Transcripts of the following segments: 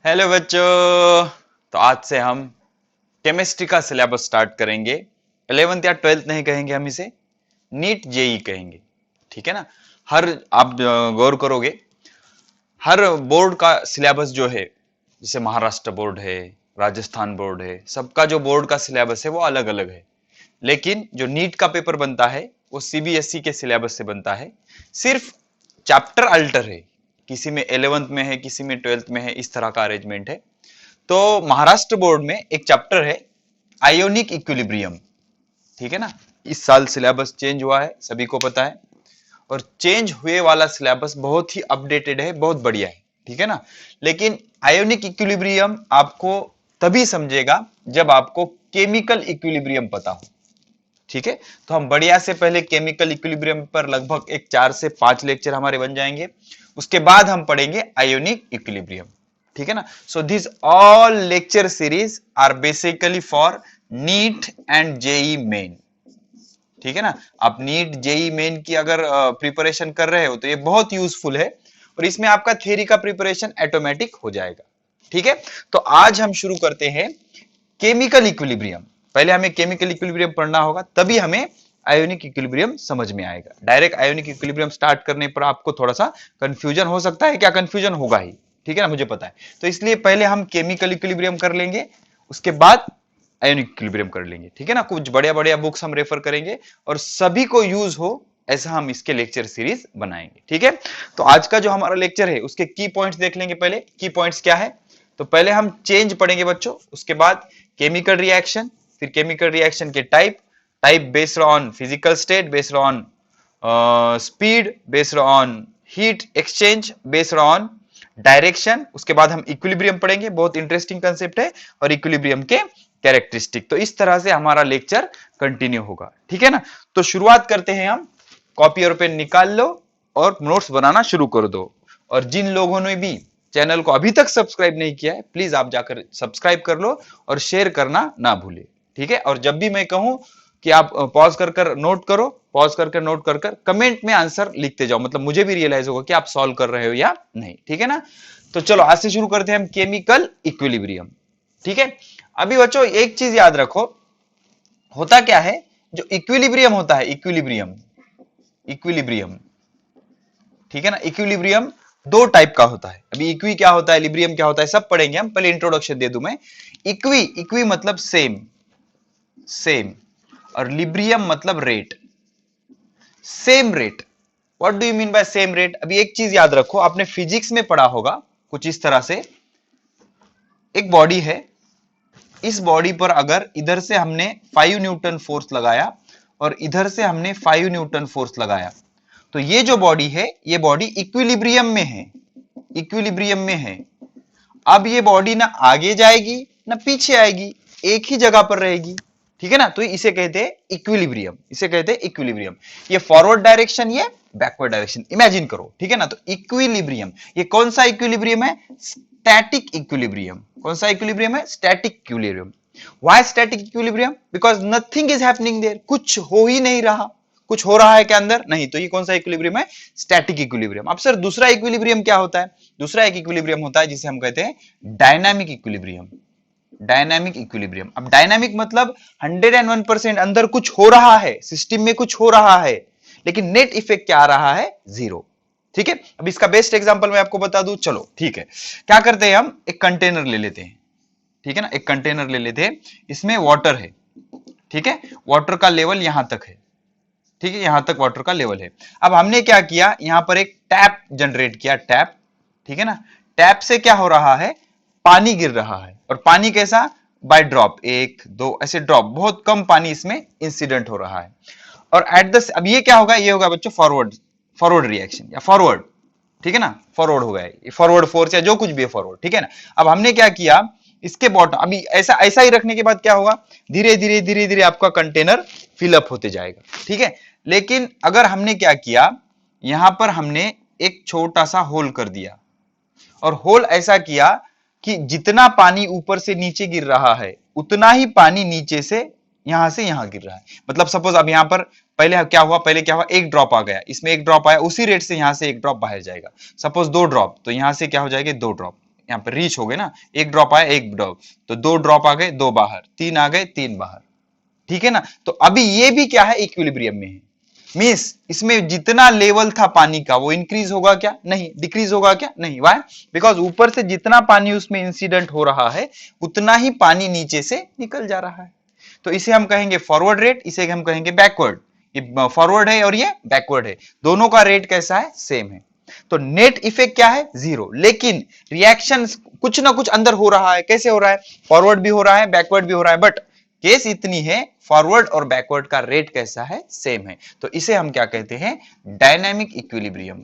Hello बच्चों। तो आज से हम केमिस्ट्री का सिलेबस स्टार्ट करेंगे। 11th या 12th नहीं कहेंगे, हम इसे नीट जेई कहेंगे। ठीक है ना। हर आप गौर करोगे, हर बोर्ड का सिलेबस जो है, जैसे महाराष्ट्र बोर्ड है, राजस्थान बोर्ड है, सबका जो बोर्ड का सिलेबस है वो अलग अलग है। लेकिन जो नीट का पेपर बनता है वो सीबीएसई के सिलेबस से बनता है। सिर्फ चैप्टर अल्टर है, किसी में 11th में है, किसी में 12th में है, इस तरह का अरेंजमेंट है। तो महाराष्ट्र बोर्ड में एक चैप्टर है आयोनिक इक्विलिब्रियम। ठीक है ना। इस साल सिलेबस चेंज हुआ है, सभी को पता है। और चेंज हुए वाला सिलेबस बहुत ही अपडेटेड है, बहुत बढ़िया है। ठीक है ना। लेकिन आयोनिक इक्विलिब्रियम आपको तभी समझेगा जब आपको केमिकल इक्विलिब्रियम पता हो। ठीक है। तो हम बढ़िया से पहले केमिकल इक्विलिब्रियम पर लगभग एक 4 से 5 लेक्चर हमारे बन जाएंगे। उसके बाद हम पढ़ेंगे आयोनिक इक्विलिब्रियम। ठीक है ना। So this all lecture series are basically for NEET and JEE Main. ठीक है ना। आप नीट जेई मेन की अगर प्रिपरेशन कर रहे हो तो ये बहुत यूजफुल है, और इसमें आपका थ्योरी का प्रिपरेशन ऑटोमेटिक हो जाएगा। ठीक है। तो आज हम शुरू करते हैं केमिकल इक्विलिब्रियम। पहले हमें केमिकल इक्विलिब्रियम पढ़ना होगा, तभी हमें आयोनिक इक्विलिब्रियम समझ में आएगा। डायरेक्ट आयोनिक इक्विलिब्रियम स्टार्ट करने पर आपको थोड़ा सा कंफ्यूजन हो सकता है, क्या कंफ्यूजन होगा ही। ठीक है ना, मुझे पता है। तो इसलिए पहले हम केमिकल इक्विलिब्रियम कर लेंगे, उसके बाद आयोनिक इक्विलिब्रियम कर लेंगे। ठीक है ना। कुछ बढ़िया बढ़िया बुक्स हम रेफर करेंगे और सभी को यूज हो ऐसा हम इसके लेक्चर सीरीज बनाएंगे। ठीक है। तो आज का जो हमारा लेक्चर है उसके की पॉइंट्स देख लेंगे। पहले की पॉइंट्स क्या है, तो पहले हम चेंज पढ़ेंगे बच्चों, उसके बाद केमिकल रिएक्शन, फिर केमिकल रिएक्शन के type, type based on physical state, based on speed, based on heat exchange, based on direction. उसके बाद हम इक्विलिब्रियम पढ़ेंगे, बहुत इंटरेस्टिंग कंसेप्ट है, और इक्विलिब्रियम के कैरेक्टरिस्टिक। तो इस तरह से हमारा लेक्चर कंटिन्यू होगा। ठीक है ना। तो शुरुआत करते हैं हम। कॉपी और पेन निकाल लो और नोट्स बनाना शुरू कर दो। और जिन लोगों ने भी चैनल को अभी तक सब्सक्राइब नहीं किया है, प्लीज आप जाकर सब्सक्राइब कर लो और शेयर करना ना भूले। ठीक है। और जब भी मैं कहूं कि आप पॉज कर कर नोट करो, पॉज कर कर नोट कर कर कमेंट में आंसर लिखते जाओ, मतलब मुझे भी रियलाइज होगा कि आप सॉल्व कर रहे हो या नहीं। ठीक है ना। तो चलो आज से शुरू करते हैं हम केमिकल इक्विलिब्रियम। ठीक है। अभी बच्चों एक चीज याद रखो, होता क्या है, जो इक्विलिब्रियम होता है, इक्विलिब्रियम, इक्विलिब्रियम, ठीक है ना, इक्विलिब्रियम दो टाइप का होता है। अभी इक्वी क्या होता है, लिब्रियम क्या होता है, सब पढ़ेंगे हम। पहले इंट्रोडक्शन दे दूं मैं। इक्वी, इक्वी मतलब सेम, सेम, और लिब्रियम मतलब rate, same rate. What do you mean by same rate? अभी एक चीज याद रखो, आपने फिजिक्स में पढ़ा होगा कुछ इस तरह से, एक बॉडी है, इस बॉडी पर अगर इधर से हमने 5 न्यूटन फोर्स लगाया और इधर से हमने 5 न्यूटन फोर्स लगाया, तो ये जो बॉडी है, ये बॉडी इक्विलिब्रियम में है, इक्विलिब्रियम में है। अब ये बॉडी ना आगे जाएगी ना पीछे आएगी, एक ही जगह पर रहेगी। ठीक है ना। तो इसे कहते हैं इक्विलिब्रियम, इसे कहते हैं इक्विलिब्रियम। ये फॉरवर्ड डायरेक्शन, ये बैकवर्ड डायरेक्शन, इमेजिन करो। ठीक है ना। तो इक्विलिब्रियम, ये कौन सा इक्विलिब्रियम है? Static equilibrium. कौन सा इक्विलिब्रियम है? Static equilibrium. Why static equilibrium? Because nothing is happening there, कुछ हो ही नहीं रहा। कुछ हो रहा है क्या अंदर? नहीं। तो ये कौन सा इक्विलिब्रियम है? Static equilibrium. अब सर दूसरा इक्विलिब्रियम क्या होता है? दूसरा एक इक्विलिब्रियम होता है जिसे हम कहते हैं डायनामिक इक्विलिब्रियम। Dynamic equilibrium. अब डायनामिक मतलब 101% अंदर कुछ हो रहा है, सिस्टम में कुछ हो रहा है, लेकिन नेट इफेक्ट क्या आ रहा है? जीरो। ठीक है। अब इसका बेस्ट एग्जांपल मैं आपको बता दूं, चलो ठीक है। क्या करते हैं हम, एक कंटेनर ले लेते हैं। ठीक है ना। एक कंटेनर ले लेते हैं, इसमें वाटर है। ठीक है। वाटर का लेवल यहां तक है। ठीक है। यहां तक वाटर का लेवल है। अब हमने क्या किया, यहां पर एक टैप जनरेट किया, टैप। ठीक है ना। टैप से क्या हो रहा है, पानी गिर रहा है। और पानी कैसा? बाय ड्रॉप, एक दो ऐसे ड्रॉप, बहुत कम पानी इसमें इंसिडेंट हो रहा है। और एट द, अब ये क्या होगा, ये होगा बच्चों फॉरवर्ड, फॉरवर्ड रिएक्शन या फॉरवर्ड। ठीक है ना। फॉरवर्ड हो गया, ये फॉरवर्ड फोर्स या जो कुछ भी है फॉरवर्ड। ठीक है ना। अब हमने क्या किया, इसके बॉटम, अभी ऐसा ऐसा ही रखने के बाद क्या होगा, धीरे धीरे धीरे धीरे आपका कंटेनर फिलअप होते जाएगा। ठीक है। लेकिन अगर हमने क्या किया, यहां पर हमने एक छोटा सा होल कर दिया, और होल ऐसा किया कि जितना पानी ऊपर से नीचे गिर रहा है उतना ही पानी नीचे से यहां गिर रहा है। मतलब सपोज अब यहां पर पहले क्या हुआ, पहले क्या हुआ, एक ड्रॉप आ गया, इसमें एक ड्रॉप आया, उसी रेट से यहां से एक ड्रॉप बाहर जाएगा। सपोज 2 ड्रॉप, तो यहां से क्या हो जाएगा, 2 ड्रॉप, यहाँ पे रीच हो गए ना, एक ड्रॉप आया एक ड्रॉप, तो 2 ड्रॉप आ गए 2 बाहर, 3 आ गए 3 बाहर, ठीक है ना। तो अभी ये भी क्या है, इक्विलिब्रियम में है। मींस इसमें जितना लेवल था पानी का वो इंक्रीज होगा क्या, नहीं, डिक्रीज होगा क्या, नहीं। वाई? बिकॉज ऊपर से जितना पानी उसमें इंसिडेंट हो रहा है उतना ही पानी नीचे से निकल जा रहा है। तो इसे हम कहेंगे फॉरवर्ड रेट, इसे हम कहेंगे बैकवर्ड। ये फॉरवर्ड है और ये बैकवर्ड है, दोनों का रेट कैसा है, सेम है। तो नेट इफेक्ट क्या है, 0। लेकिन रिएक्शन कुछ ना कुछ अंदर हो रहा है। कैसे हो रहा है, फॉरवर्ड भी हो रहा है बैकवर्ड भी हो रहा है, बट केस इतनी है फॉरवर्ड और बैकवर्ड का रेट कैसा है, सेम है। तो इसे हम क्या कहते हैं, dynamic equilibrium.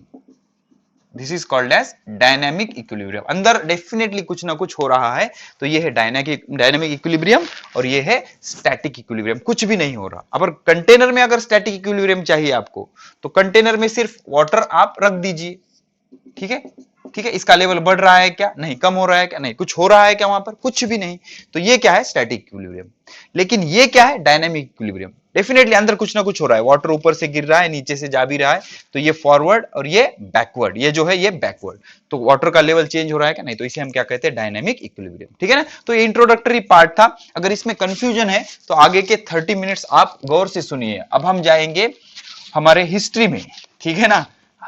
This is called as dynamic equilibrium. अंदर डेफिनेटली कुछ ना कुछ हो रहा है, तो ये है डायनामिक इक्विलिब्रियम और ये है स्टैटिक इक्विलिब्रियम। कुछ भी नहीं हो रहा। अगर कंटेनर में अगर स्टैटिक इक्विलिब्रियम चाहिए आपको, तो कंटेनर में सिर्फ वाटर आप रख दीजिए, ठीक है, ठीक है। इसका लेवल बढ़ रहा है क्या, नहीं। कम हो रहा है क्या, नहीं। कुछ हो रहा है क्या वहां पर, कुछ भी नहीं। तो ये क्या है, स्टैटिक इक्विलिब्रियम। लेकिन ये क्या है, डायनामिक इक्विलिब्रियम। डेफिनेटली अंदर कुछ ना कुछ हो रहा है, वाटर ऊपर से गिर रहा है नीचे से जा भी रहा है, तो ये फॉरवर्ड और ये बैकवर्ड, ये जो है ये बैकवर्ड। तो वाटर का लेवल चेंज हो रहा है क्या, नहीं। तो इसे हम क्या कहते हैं, डायनामिक इक्विलिब्रियम, ठीक है ना। तो ये इंट्रोडक्टरी पार्ट था। अगर इसमें कंफ्यूजन है तो आगे के 30 मिनट्स आप गौर से सुनिए। अब हम जाएंगे हमारे हिस्ट्री में, ठीक है ना।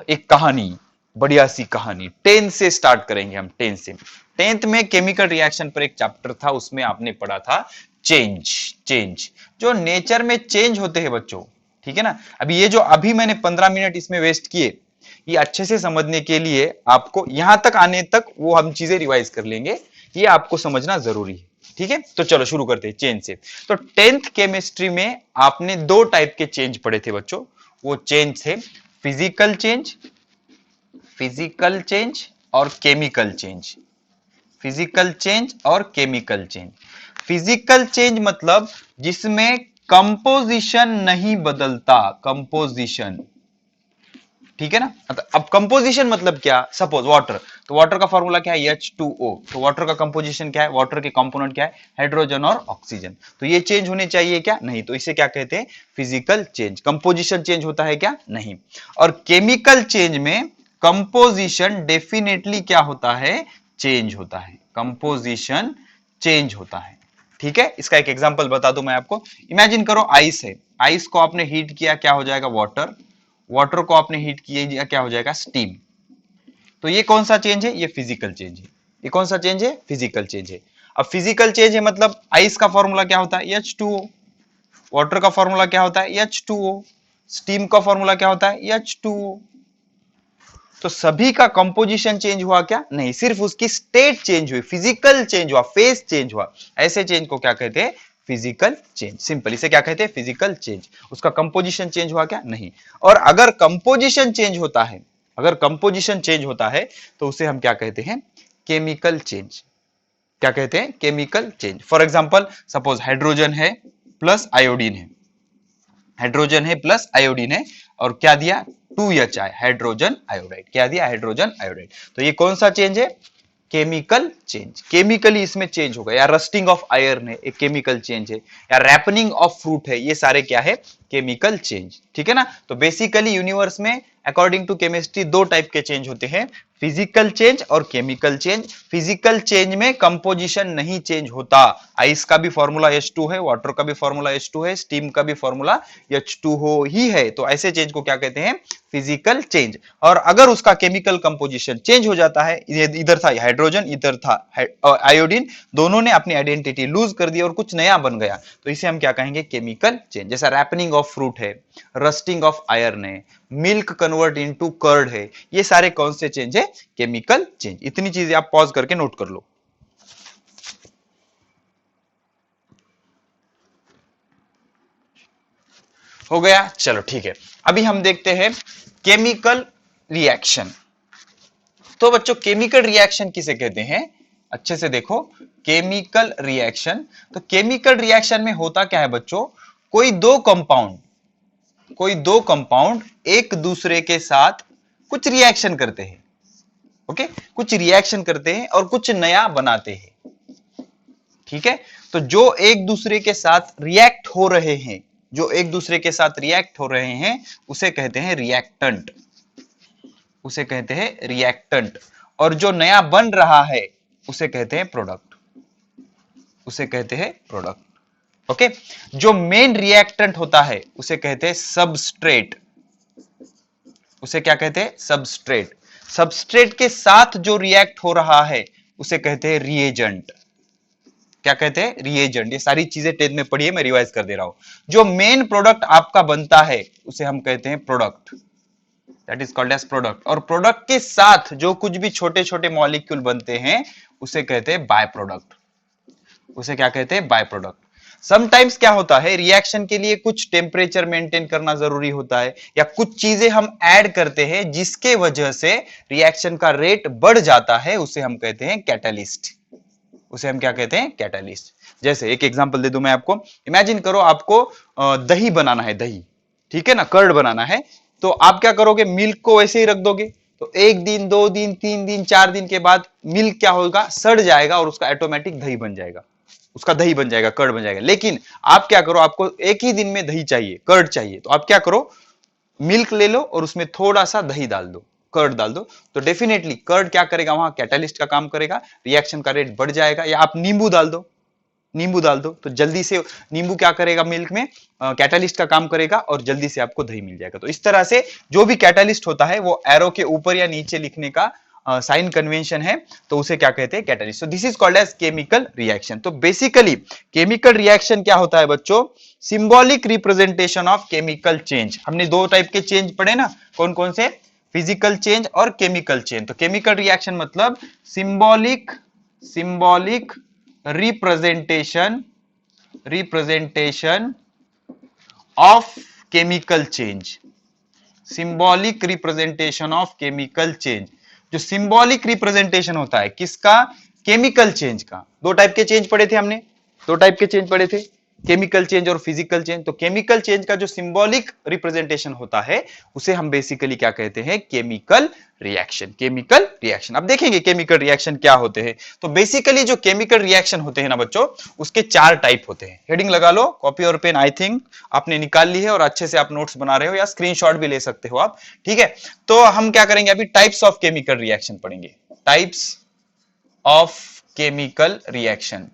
एक कहानी, बढ़िया सी कहानी 10 से स्टार्ट करेंगे हम। 10 से, 10th में केमिकल रिएक्शन पर एक चैप्टर था, उसमें आपने पढ़ा था चेंज, जो नेचर में चेंज होते हैं बच्चों, ठीक है ना। अभी ये जो अभी मैंने 15 मिनट इसमें वेस्ट किए, ये अच्छे से समझने के लिए आपको यहां तक आने तक वो हम चीजें रिवाइज कर लेंगे, ये आपको समझना जरूरी है, ठीक है। तो चलो शुरू करते हैं चेंज से। तो 10th केमिस्ट्री में आपने 2 टाइप के चेंज पढ़े थे बच्चों। वो चेंज थे फिजिकल चेंज और केमिकल चेंज। फिजिकल चेंज और केमिकल चेंज। फिजिकल चेंज मतलब जिसमें कंपोजिशन नहीं बदलता, कंपोजिशन, ठीक है ना। अब कंपोजिशन मतलब क्या, सपोज वाटर, तो वाटर का फॉर्मूला क्या है, H2O। तो वाटर का कंपोजिशन क्या है, वाटर के कंपोनेंट क्या है, हाइड्रोजन और ऑक्सीजन। तो ये चेंज होने चाहिए क्या, नहीं। तो इसे क्या कहते हैं, फिजिकल चेंज। कंपोजिशन चेंज होता है क्या, नहीं। और केमिकल चेंज में कंपोजिशन डेफिनेटली क्या होता है, चेंज होता है। कंपोजिशन चेंज होता है, ठीक है। इसका एक एग्जांपल बता दूं मैं आपको। इमेजिन करो आइस है, आइस को आपने हीट किया, क्या हो जाएगा, वाटर। वाटर को आपने हीट किया, क्या हो जाएगा, स्टीम। तो ये कौन सा चेंज है, ये फिजिकल चेंज है। ये कौन सा चेंज है, फिजिकल चेंज है। अब फिजिकल चेंज है मतलब आइस का फॉर्मूला क्या होता है, H2O। वाटर का फॉर्मूला क्या होता है, H2O। स्टीम का फॉर्मूला क्या होता है, H2O। तो सभी का कंपोजिशन चेंज हुआ क्या, नहीं। सिर्फ उसकी स्टेट चेंज हुई, फिजिकल चेंज हुआ, फेज चेंज हुआ। ऐसे चेंज को क्या कहते हैं, फिजिकल चेंज। सिंपल, इसे क्या कहते हैं, फिजिकल चेंज। उसका कंपोजिशन चेंज हुआ क्या, नहीं। और अगर कंपोजिशन चेंज होता है, अगर कंपोजिशन चेंज होता है तो उसे हम क्या कहते हैं, केमिकल चेंज। क्या कहते हैं, chemical change. For example, suppose hydrogen है प्लस आयोडीन है, हाइड्रोजन है प्लस आयोडीन है, और क्या दिया, 2HI, हाइड्रोजन आयोडाइड। क्या दिया, हाइड्रोजन आयोडाइड। तो ये कौन सा चेंज है, केमिकल चेंज। केमिकली इसमें चेंज होगा। या रस्टिंग ऑफ आयरन है, एक केमिकल चेंज है। या रैपनिंग ऑफ फ्रूट है, ये सारे क्या है, केमिकल चेंज, ठीक है ना। तो बेसिकली यूनिवर्स में अकॉर्डिंग टू केमिस्ट्री 2 टाइप के चेंज होते हैं, फिजिकल चेंज और केमिकल चेंज। फिजिकल चेंज में कंपोजिशन नहीं चेंज होता। आइस का भी फॉर्मूला H2 है, वाटर का भी फॉर्मूला H2 है, स्टीम का भी फॉर्मूला H2O ही है। तो ऐसे चेंज को क्या कहते हैं, फिजिकल चेंज। और अगर उसका केमिकल कंपोजिशन चेंज हो जाता है, इधर था हाइड्रोजन, इधर था आयोडीन, दोनों ने अपनी आइडेंटिटी लूज कर दी और कुछ नया बन गया, तो इसे हम क्या कहेंगे, केमिकल चेंज। जैसा रैपनिंग ऑफ फ्रूट है, रस्टिंग ऑफ आयरन है, मिल्क कन्वर्ट इनटू कर्ड है, ये सारे कौन से चेंज है, केमिकल चेंज। इतनी चीजें आप पॉज करके नोट कर लो। हो गया, चलो ठीक है। अभी हम देखते हैं केमिकल रिएक्शन। तो बच्चों केमिकल रिएक्शन किसे कहते हैं, अच्छे से देखो। केमिकल रिएक्शन, तो केमिकल रिएक्शन में होता क्या है बच्चों, कोई दो कंपाउंड एक दूसरे के साथ कुछ रिएक्शन करते हैं, ओके, कुछ रिएक्शन करते हैं और कुछ नया बनाते हैं, ठीक है। तो जो एक दूसरे के साथ रिएक्ट हो रहे हैं, जो एक दूसरे के साथ रिएक्ट हो रहे हैं, उसे कहते हैं रिएक्टेंट, उसे कहते हैं रिएक्टेंट। और जो नया बन रहा है, उसे कहते हैं प्रोडक्ट, उसे कहते हैं प्रोडक्ट। ओके, जो मेन रिएक्टेंट होता है उसे कहते हैं सबस्ट्रेट, उसे क्या कहते हैं? सबस्ट्रेट। सबस्ट्रेट के साथ जो रिएक्ट हो रहा है उसे कहते हैं रिएजेंट। क्या कहते हैं? रिएजेंट। ये सारी चीजें टेंथ में पढ़ी है, मैं रिवाइज कर दे रहा हूं। जो मेन प्रोडक्ट आपका बनता है उसे हम कहते हैं product, that is called as product. और प्रोडक्ट के साथ जो कुछ भी छोटे छोटे मॉलिक्यूल बनते हैं उसे कहते हैं बाय प्रोडक्ट, उसे क्या कहते हैं? By product. समटाइम्स क्या होता है, रिएक्शन के लिए कुछ टेम्परेचर मेंटेन करना जरूरी होता है, या कुछ चीजें हम ऐड करते हैं जिसके वजह से रिएक्शन का रेट बढ़ जाता है, उसे हम कहते हैं कैटलिस्ट, उसे हम क्या कहते हैं? कैटलिस्ट। जैसे एक एग्जांपल दे दूं मैं आपको, इमेजिन करो आपको दही बनाना है, दही, ठीक है ना, कर्ड बनाना है, तो आप क्या करोगे? मिल्क को वैसे ही रख दोगे, तो 1 दिन 2 दिन 3 दिन 4 दिन के बाद मिल्क क्या होगा? सड़ जाएगा और उसका ऑटोमेटिक दही बन जाएगा, उसका दही बन जाएगा, कर्ड बन जाएगा। लेकिन आप क्या करो, आपको एक ही दिन में दही चाहिए, कर्ड चाहिए, तो आप क्या करो? मिल्क ले लो और उसमें थोड़ा सा दही डाल दो, कर्ड डाल दो, तो डेफिनेटली कर्ड क्या करेगा? वहां कैटलिस्ट का काम करेगा, रिएक्शन का रेट बढ़ जाएगा। या आप नींबू डाल दो, नींबू डाल दो, तो जल्दी से नींबू क्या करेगा? मिल्क में कैटलिस्ट का काम करेगा और जल्दी से आपको दही मिल जाएगा। तो इस तरह से जो भी कैटलिस्ट होता है वो एरो के ऊपर या नीचे लिखने का साइन कन्वेंशन है, तो उसे क्या कहते हैं? Catalyst. So this is called as chemical reaction. तो बेसिकली केमिकल रिएक्शन क्या होता है बच्चों? Symbolic representation of chemical change. हमने 2 टाइप के चेंज पढ़े ना, कौन कौन से? फिजिकल चेंज और केमिकल चेंज। तो केमिकल रिएक्शन मतलब symbolic representation of chemical change, symbolic representation of chemical change. जो सिंबॉलिक रिप्रेजेंटेशन होता है किसका? केमिकल चेंज का। 2 टाइप के चेंज पढ़े थे हमने, 2 टाइप के चेंज पढ़े थे, केमिकल चेंज और फिजिकल चेंज। तो केमिकल चेंज का जो सिंबॉलिक रिप्रेजेंटेशन होता है उसे हम बेसिकली क्या कहते हैं? Chemical reaction, chemical reaction. अब देखेंगे केमिकल रिएक्शन क्या होते हैं। तो बेसिकली जो केमिकल रिएक्शन होते हैं ना बच्चों, उसके 4 टाइप होते हैं। हेडिंग लगा लो, कॉपी और पेन आई थिंक आपने निकाल ली है और अच्छे से आप नोट्स बना रहे हो या स्क्रीनशॉट भी ले सकते हो आप, ठीक है। तो हम क्या करेंगे अभी? टाइप्स ऑफ केमिकल रिएक्शन पढ़ेंगे, टाइप्स ऑफ केमिकल रिएक्शन।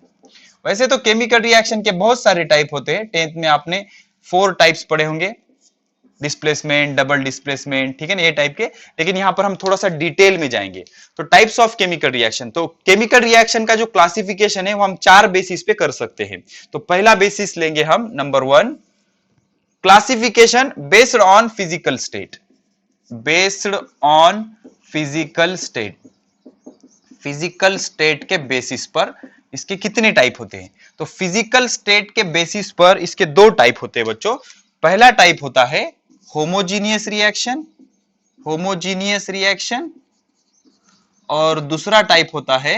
वैसे तो केमिकल रिएक्शन के बहुत सारे टाइप होते हैं, 10th में आपने 4 टाइप्स पढ़े होंगे, डिस्प्लेसमेंट, डबल डिस्प्लेसमेंट, ठीक है ना, ये टाइप के। लेकिन यहां पर हम थोड़ा सा डिटेल में जाएंगे। तो टाइप्स ऑफ केमिकल रिएक्शन, तो केमिकल रिएक्शन का जो क्लासिफिकेशन है वो हम 4 बेसिस पे कर सकते हैं। तो पहला बेसिस लेंगे हम, number 1, classification based on physical state, based on physical state. Physical state के बेसिस पर इसके कितने टाइप होते हैं? तो फिजिकल स्टेट के बेसिस पर इसके 2 टाइप होते हैं बच्चों। पहला टाइप होता है होमोजीनियस रिएक्शन, होमोजीनियस रिएक्शन, और दूसरा टाइप होता है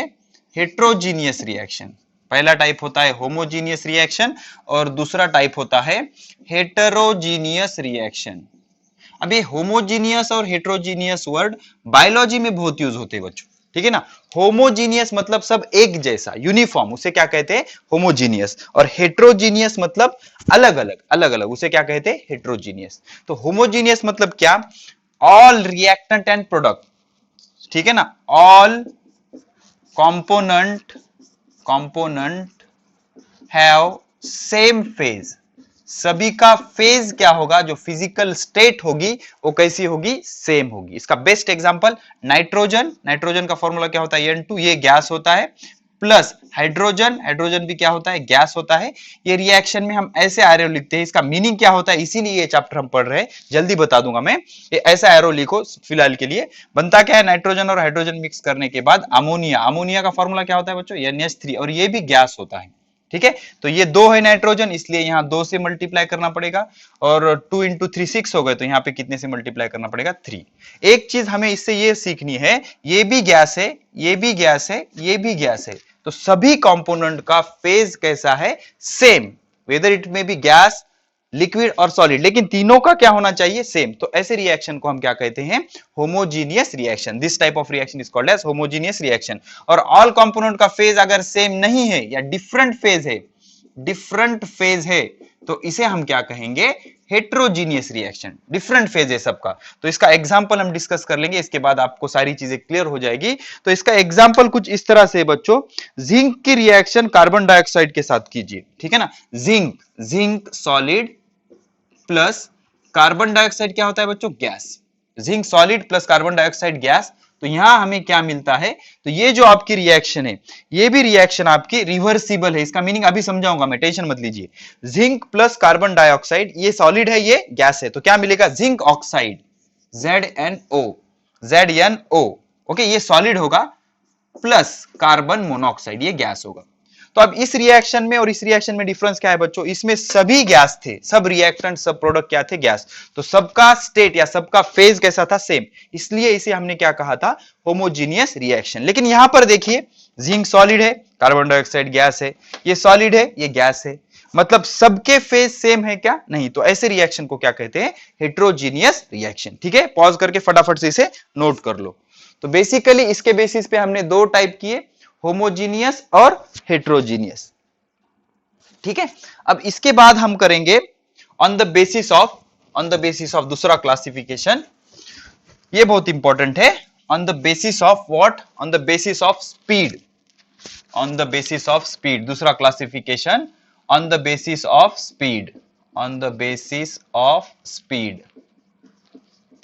हेट्रोजीनियस रिएक्शन। पहला टाइप होता है होमोजीनियस रिएक्शन और दूसरा टाइप होता है हेटेरोजीनियस रिएक्शन। अब ये होमोजीनियस और हेट्रोजीनियस वर्ड बायोलॉजी में बहुत यूज होते हैं बच्चों, ठीक है ना। होमोजीनियस मतलब सब एक जैसा, यूनिफॉर्म, उसे क्या कहते हैं? होमोजीनियस। और हेट्रोजीनियस मतलब अलग अलग, अलग अलग, उसे क्या कहते हैं? हेट्रोजीनियस। तो होमोजीनियस मतलब क्या? ऑल रिएक्टेंट एंड प्रोडक्ट, ठीक है ना, all component have same phase. सभी का फेज क्या होगा? जो फिजिकल स्टेट होगी वो कैसी होगी? सेम होगी। इसका बेस्ट एग्जांपल नाइट्रोजन, नाइट्रोजन का फॉर्मूला क्या होता है? N2, ये गैस होता है, प्लस हाइड्रोजन, हाइड्रोजन भी क्या होता है? गैस होता है। ये रिएक्शन में हम ऐसे एरो लिखते हैं, इसका मीनिंग क्या होता है? इसीलिए ये चैप्टर हम पढ़ रहे हैं, जल्दी बता दूंगा मैं। ये ऐसा एरो लिखो फिलहाल के लिए। बनता क्या है? नाइट्रोजन और हाइड्रोजन मिक्स करने के बाद अमोनिया, अमोनिया का फॉर्मूला क्या होता है बच्चों? NH3, और ये भी गैस होता है, ठीक है। तो ये 2 है नाइट्रोजन, इसलिए यहां 2 से मल्टीप्लाई करना पड़ेगा, और 2 इंटू 3 6 हो गए, तो यहाँ पे कितने से मल्टीप्लाई करना पड़ेगा? 3। एक चीज हमें इससे ये सीखनी है, ये भी गैस है, ये भी गैस है, ये भी गैस है, तो सभी कंपोनेंट का फेज कैसा है? सेम, वेदर इट में बी गैस, लिक्विड और सॉलिड, लेकिन तीनों का क्या होना चाहिए? सेम। तो ऐसे रिएक्शन को हम क्या कहते हैं? Homogeneous reaction. This type of reaction is called as homogeneous reaction. और ऑल कंपोनेंट का फेज अगर सेम नहीं है या डिफरेंट फेज है, डिफरेंट फेज है, तो इसे हम क्या कहेंगे, हेट्रोजीनियस रिएक्शन, डिफरेंट फेज है सबका। तो इसका एग्जांपल हम डिस्कस कर लेंगे, इसके बाद आपको सारी चीजें क्लियर हो जाएगी। तो इसका एग्जांपल कुछ इस तरह से बच्चों, जिंक की रिएक्शन कार्बन डाइऑक्साइड के साथ कीजिए, ठीक है ना। Zinc, zinc solid plus carbon dioxide क्या होता है बच्चों, gas. Zinc solid plus carbon dioxide gas. तो यहां हमें क्या मिलता है, तो ये जो आपकी रिएक्शन है, ये भी रिएक्शन आपकी रिवर्सिबल है। इसका मीनिंग अभी समझाऊंगा मैं, टेंशन मत लीजिए। जिंक प्लस कार्बन डाइऑक्साइड, ये सॉलिड है, ये गैस है, तो क्या मिलेगा, zinc oxide, ZnO, ZnO, okay, ये सॉलिड होगा, प्लस कार्बन मोनोऑक्साइड, ये गैस होगा। तो अब इस रिएक्शन में और इस रिएक्शन में डिफरेंस क्या है बच्चों, इसमें सभी गैस थे, सब रिएक्टेंट सब प्रोडक्ट क्या थे, गैस। तो सबका स्टेट या सबका फेज कैसा था, सेम, इसलिए इसे हमने क्या कहा था, होमोजीनियस रिएक्शन। लेकिन यहां पर देखिए, जिंक सॉलिड है, कार्बन डाइऑक्साइड गैस है, ये सॉलिड है, ये गैस है, मतलब सबके फेज सेम है क्या, नहीं। तो ऐसे रिएक्शन को क्या कहते हैं, हेट्रोजीनियस रिएक्शन। ठीक है, पॉज करके फटाफट से इसे नोट कर लो। तो बेसिकली इसके बेसिस पे हमने दो टाइप किए, होमोजीनियस और हेट्रोजीनियस। ठीक है, अब इसके बाद हम करेंगे ऑन द बेसिस ऑफ दूसरा क्लासिफिकेशन। ये बहुत इंपॉर्टेंट है, on the basis of what, on the basis of speed, on the basis of speed, दूसरा classification on the basis of speed, on the basis of speed.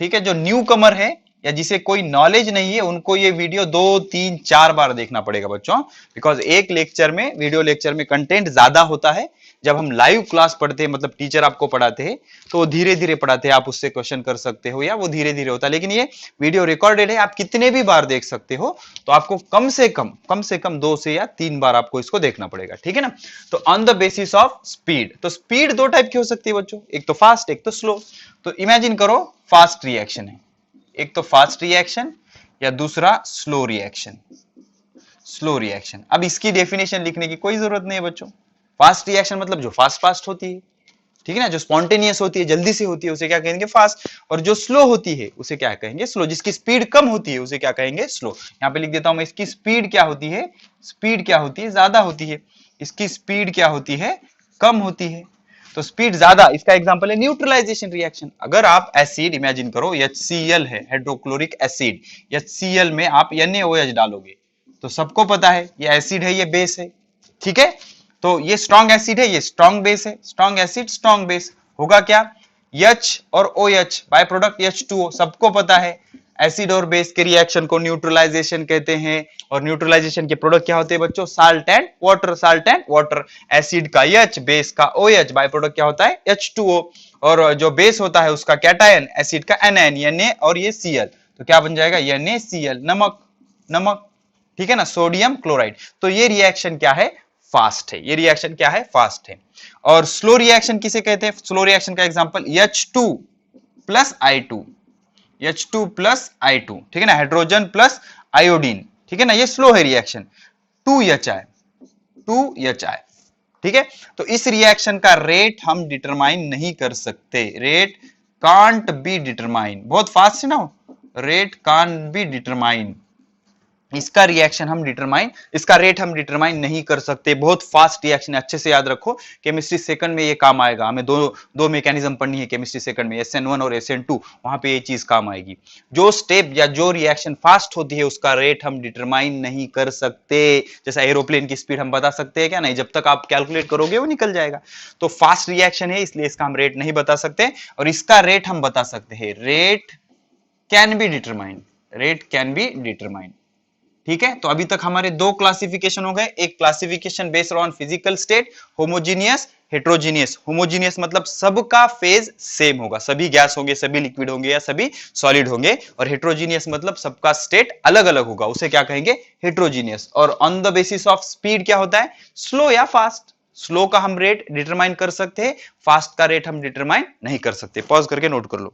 ठीक है, जो new कमर है या जिसे कोई नॉलेज नहीं है, उनको ये वीडियो 2, 3, 4 बार देखना पड़ेगा बच्चों, बिकॉज एक लेक्चर में, वीडियो लेक्चर में कंटेंट ज्यादा होता है। जब हम लाइव क्लास पढ़ते हैं, मतलब टीचर आपको पढ़ाते हैं, तो वो धीरे धीरे पढ़ाते हैं, आप उससे क्वेश्चन कर सकते हो या वो धीरे धीरे होता है। लेकिन ये वीडियो रिकॉर्डेड है, आप कितने भी बार देख सकते हो, तो आपको कम से कम 2 से या 3 बार आपको इसको देखना पड़ेगा। ठीक है ना। तो on the basis of speed, तो स्पीड दो टाइप की हो सकती है बच्चों, एक तो फास्ट, एक तो स्लो। तो इमेजिन करो फास्ट रिएक्शन है, एक तो फास्ट रिएक्शन या दूसरा स्लो रिएक्शन, स्लो रिएक्शन। अब इसकी डेफिनेशन लिखने की कोई जरूरत नहीं है बच्चों। फास्ट रिएक्शन मतलब जो फास्ट फास्ट होती है, ठीक है ना, जो स्पॉन्टेनियस होती है, जल्दी से होती है, उसे क्या कहेंगे, फास्ट। और जो स्लो होती है उसे क्या कहेंगे, स्लो। जिसकी स्पीड कम होती है उसे क्या कहेंगे, स्लो। यहां पे लिख देता हूं मैं, इसकी स्पीड क्या होती है, स्पीड क्या होती है, ज्यादा होती है। इसकी स्पीड क्या होती है, कम होती है। तो स्पीड ज्यादा, इसका एग्जांपल है न्यूट्रलाइजेशन रिएक्शन। अगर आप एसिड इमेजिन करो, HCl है, हाइड्रोक्लोरिक एसिड, HCl में आप NaOH डालोगे, तो सबको पता है ये एसिड है, ये बेस है। ठीक है, तो ये स्ट्रॉन्ग एसिड है, ये स्ट्रॉन्ग बेस है, स्ट्रॉन्ग एसिड स्ट्रॉन्ग बेस, होगा क्या, H और OH, बाय प्रोडक्ट H2O, सबको पता है एसिड और बेस के रिएक्शन को न्यूट्रलाइजेशन कहते हैं। और न्यूट्रलाइजेशन के प्रोडक्ट क्या होते हैं बच्चों, salt and water, salt and water. Acid का H, बेस का OH, बाय प्रोडक्ट क्या होता है, H2O। और जो बेस होता है उसका कैटायन, एसिड का anion, Na और ये Cl, तो क्या बन जाएगा, NaCl, नमक, नमक। ठीक है ना, सोडियम क्लोराइड। तो ये रिएक्शन क्या है, फास्ट है, ये रिएक्शन क्या है, फास्ट है। और स्लो रिएक्शन किसे कहते हैं, स्लो रिएक्शन का example H2 plus I2, H2 plus I2, ठीक है ना, हाइड्रोजन प्लस आयोडीन, ठीक है ना, ये स्लो है रिएक्शन। 2HI, 2HI, ठीक है। तो इस रिएक्शन का रेट हम डिटरमाइन नहीं कर सकते, रेट कांट बी डिटरमाइन, बहुत फास्ट है ना, रेट कांट बी डिटरमाइन। इसका रिएक्शन हम डिटरमाइन, इसका रेट हम डिटरमाइन नहीं कर सकते, बहुत फास्ट रिएक्शन है। अच्छे से याद रखो, केमिस्ट्री सेकंड में ये काम आएगा। हमें दो मैकेनिज्म पढ़नी है केमिस्ट्री सेकंड में, SN1 और SN2, वहां पे ये चीज काम आएगी। जो स्टेप या जो रिएक्शन फास्ट होती है उसका रेट हम डिटरमाइन नहीं कर सकते। जैसा एरोप्लेन की स्पीड हम बता सकते हैं क्या, नहीं, जब तक आप कैलकुलेट करोगे वो निकल जाएगा। तो फास्ट रिएक्शन है, इसलिए इसका हम रेट नहीं बता सकते। और इसका रेट हम बता सकते हैं, rate can be determined, rate can be determined. ठीक है, तो अभी तक हमारे दो क्लासिफिकेशन हो गए, एक classification based on physical state, homogeneous, heterogeneous. Homogeneous मतलब सबका फेज सेम होगा, सभी गैस होंगे, सभी लिक्विड होंगे या सभी सॉलिड होंगे। और हेट्रोजीनियस मतलब सबका स्टेट अलग अलग होगा, उसे क्या कहेंगे, हेट्रोजीनियस। और on the basis of speed क्या होता है, स्लो या फास्ट। स्लो का हम रेट डिटरमाइन कर सकते हैं, फास्ट का रेट हम डिटरमाइन नहीं कर सकते। पॉज करके नोट कर लो।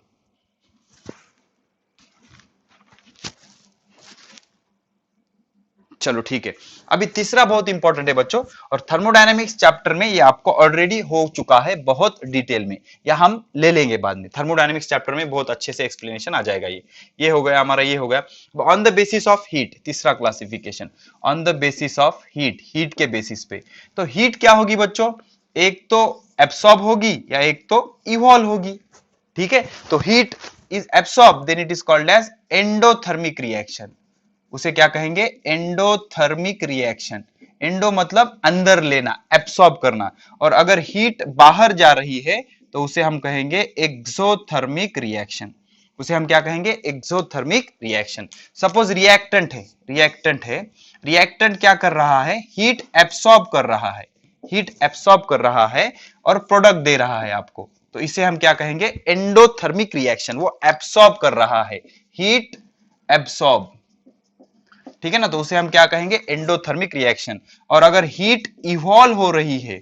चलो ठीक है, अभी तीसरा बहुत इंपॉर्टेंट है बच्चों, और थर्मोडायनेमिक्स चैप्टर में ये आपको ऑलरेडी हो चुका है बहुत डिटेल में, या हम ले लेंगे बाद में। थर्मोडायनेमिक्स चैप्टर में बहुत अच्छे से एक्सप्लेनेशन आ जाएगा। ये हो गया हमारा, ये हो गया on the basis of heat, तीसरा classification on the basis of heat, heat के बेसिस पे। तो हीट क्या होगी बच्चों, एक तो एब्सॉर्ब होगी या एक तो इवॉल्व होगी। ठीक है, तो heat is absorb then it is called as endothermic reaction. उसे क्या कहेंगे? Endothermic reaction. एंडो मतलब अंदर लेना, एब्सॉर्ब करना, और अगर हीट बाहर जा रही है तो उसे हम कहेंगे एक्सोथर्मिक रिएक्शन। उसे हम क्या कहेंगे? Exothermic reaction. सपोज रिएक्टेंट है, रिएक्टेंट क्या कर रहा है? हीट एब्सॉर्ब कर रहा है, हीट एब्सॉर्ब कर रहा है और प्रोडक्ट दे रहा है आपको, तो इसे हम क्या कहेंगे? Endothermic reaction. वो एब्सॉर्ब कर रहा है, हीट एब्सॉर्ब। ठीक है ना, तो उसे हम क्या कहेंगे? Endothermic reaction. और अगर हीट इवॉल्व हो रही है,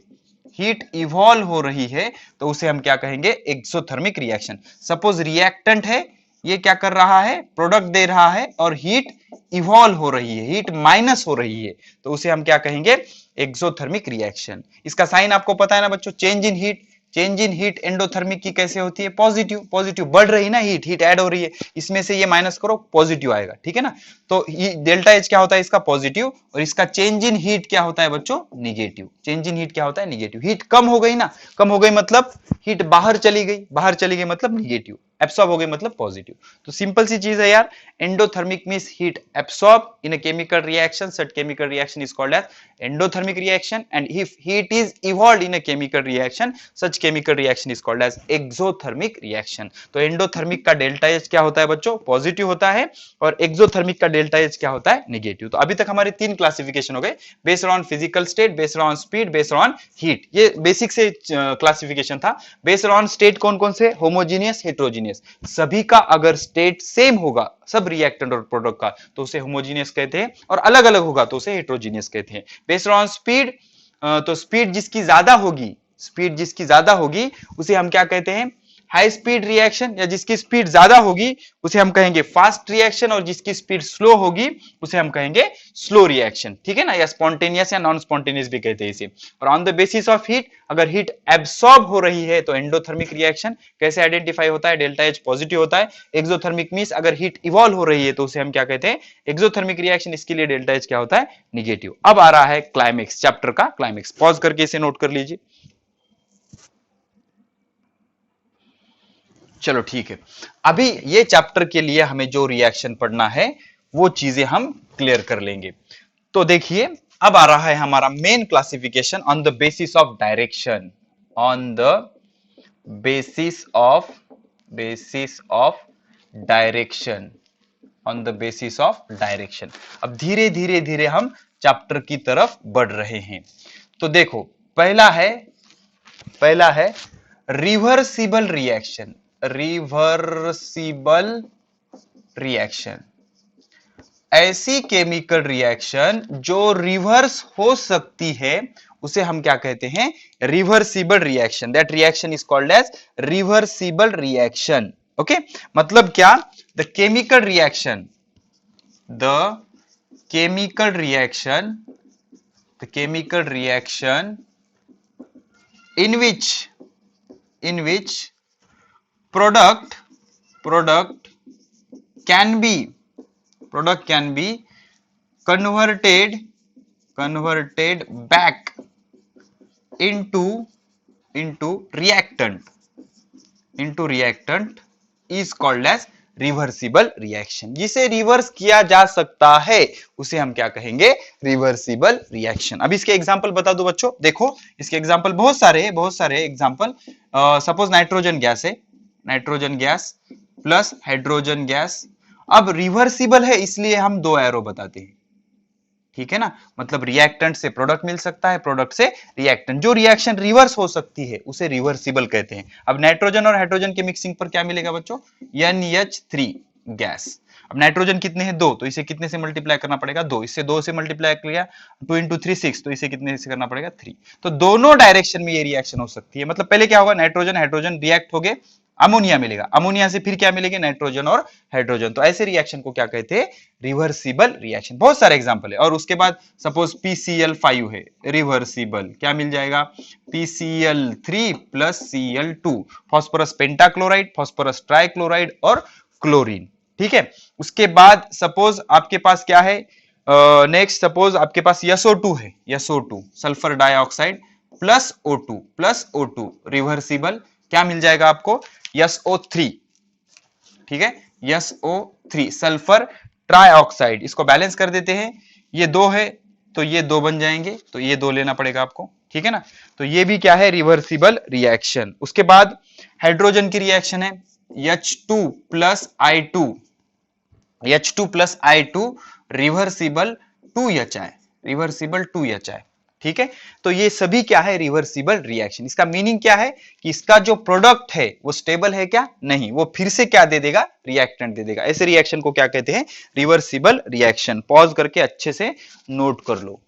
हीट इवॉल्व हो रही है, तो उसे हम क्या कहेंगे? Exothermic reaction. सपोज रिएक्टेंट है, ये क्या कर रहा है? प्रोडक्ट दे रहा है और हीट इवॉल्व हो रही है, हीट माइनस हो रही है, तो उसे हम क्या कहेंगे? Exothermic reaction. इसका साइन आपको पता है ना बच्चों? Change in heat, change in heat endothermic की कैसे होती है? पॉजिटिव, पॉजिटिव बढ़ रही ना हीट, हीट ऐड हो रही है, इसमें से ये माइनस करो, पॉजिटिव आएगा। ठीक है ना, तो डेल्टा एच क्या होता है? इसका पॉजिटिव, और इसका चेंज इन हीट क्या होता है बच्चों? निगेटिव। चेंज इन हीट क्या होता है? निगेटिव। हीट कम हो गई ना, कम हो गई मतलब हीट बाहर चली गई, बाहर चली गई मतलब निगेटिव, एब्सॉर्ब हो गई मतलब पॉजिटिव। तो सिंपल सी चीज है यार, endothermic means heat absorb in a chemical reaction, such chemical reaction is called as endothermic reaction, and if heat is evolved in a chemical reaction, such chemical reaction is called as exothermic reaction। तो endothermic का delta H क्या होता है बच्चों? Positive होता है, और exothermic का डेल्टा एच क्या होता है? निगेटिव। तो अभी तक हमारे तीन क्लासिफिकेशन हो गए, based on physical state, based on speed, based on heat. ये बेसिक से क्लासिफिकेशन था। बेस्ड ऑन स्टेट कौन कौन से? Homogeneous, heterogeneous. सभी का अगर स्टेट सेम होगा, सब रिएक्टेंट और प्रोडक्ट का, तो उसे होमोजीनियस कहते हैं, और अलग अलग होगा तो उसे हेट्रोजीनियस कहते हैं। बेस्ड ऑन स्पीड, तो स्पीड जिसकी ज्यादा होगी, स्पीड जिसकी ज्यादा होगी उसे हम क्या कहते हैं? हाई स्पीड रिएक्शन, या जिसकी स्पीड ज्यादा होगी उसे हम कहेंगे फास्ट रिएक्शन, और जिसकी स्पीड स्लो होगी उसे हम कहेंगे स्लो रिएक्शन। ठीक है ना, या स्पॉन्टेनियस या नॉन स्पॉन्टेनियस भी कहते हैं इसे। और on the basis of heat, अगर हीट एब्सॉर्ब हो रही है तो एंडोथर्मिक रिएक्शन। कैसे आइडेंटिफाई होता है? डेल्टा एच पॉजिटिव होता है। एक्सोथर्मिक मींस अगर हीट इवॉल्व हो रही है तो उसे हम क्या कहते हैं? Exothermic reaction. इसके लिए डेल्टा एच क्या होता है? निगेटिव। अब आ रहा है क्लाइमेक्स, चैप्टर का क्लाइमेक्स। पॉज करके इसे नोट कर लीजिए। चलो ठीक है, अभी ये चैप्टर के लिए हमें जो रिएक्शन पढ़ना है वो चीजें हम क्लियर कर लेंगे। तो देखिए, अब आ रहा है हमारा main classification on the basis of direction, on the basis of direction, on the basis of direction. अब धीरे धीरे धीरे हम चैप्टर की तरफ बढ़ रहे हैं। तो देखो, पहला है रिवर्सिबल रिएक्शन। रिवर्सिबल रिएक्शन, ऐसी केमिकल रिएक्शन जो रिवर्स हो सकती है उसे हम क्या कहते हैं? Reversible reaction. That reaction is called as reversible reaction. Okay, मतलब क्या? The chemical reaction, the chemical reaction, the chemical reaction in which product can be converted back into reactant is called as reversible reaction. जिसे reverse किया जा सकता है उसे हम क्या कहेंगे? Reversible reaction. अब इसके एग्जांपल बता दो बच्चों। देखो, इसके एग्जांपल बहुत सारे एग्जांपल। सपोज नाइट्रोजन गैस है, nitrogen gas plus hydrogen gas. अब रिवर्सिबल है इसलिए हम दो एरो बताते हैं। ठीक है ना, मतलब रिएक्टेंट से प्रोडक्ट मिल सकता है, प्रोडक्ट से रिएक्टेंट। जो रिएक्शन रिवर्स हो सकती है उसे रिवर्सिबल कहते हैं। अब नाइट्रोजन और हाइड्रोजन के मिक्सिंग पर क्या मिलेगा बच्चों? NH3 gas. अब नाइट्रोजन कितने हैं? 2, तो इसे कितने से मल्टीप्लाई करना पड़ेगा? 2। इससे 2 से मल्टीप्लाई किया 2 इंटू 3 6, तो इसे कितने से करना पड़ेगा? 3। तो दोनों डायरेक्शन में ये रिएक्शन हो सकती है। मतलब पहले क्या होगा? नाइट्रोजन हाइड्रोजन रिएक्ट हो गए, अमोनिया मिलेगा, अमोनिया से फिर क्या मिलेंगे? नाइट्रोजन और हाइड्रोजन। तो ऐसे रिएक्शन को क्या कहते हैं? Reversible reaction. बहुत सारे एग्जांपल है। और उसके बाद सपोज PCl5 है, रिवर्सिबल। क्या मिल जाएगा? PCl3 plus Cl2, phosphorus pentachloride, phosphorus trichloride और क्लोरीन। ठीक है, उसके बाद सपोज आपके पास क्या है? नेक्स्ट सपोज आपके पास SO2 है, SO2 sulphur dioxide plus O2 reversible क्या मिल जाएगा आपको, SO3, ठीक है, SO3 सल्फर ट्राइऑक्साइड। इसको बैलेंस कर देते हैं, ये 2 है तो ये 2 बन जाएंगे, तो ये 2 लेना पड़ेगा आपको, ठीक है ना। तो ये भी क्या है, रिवर्सिबल रिएक्शन। उसके बाद हाइड्रोजन की रिएक्शन है H2 plus I2, H2 plus I2 reversible 2HI, reversible 2HI, ठीक है। तो ये सभी क्या है, रिवर्सिबल रिएक्शन। इसका मीनिंग क्या है कि इसका जो प्रोडक्ट है वो स्टेबल है क्या, नहीं, वो फिर से क्या दे देगा, रिएक्टेंट दे देगा। ऐसे रिएक्शन को क्या कहते हैं, रिवर्सिबल रिएक्शन। पॉज करके अच्छे से नोट कर लो।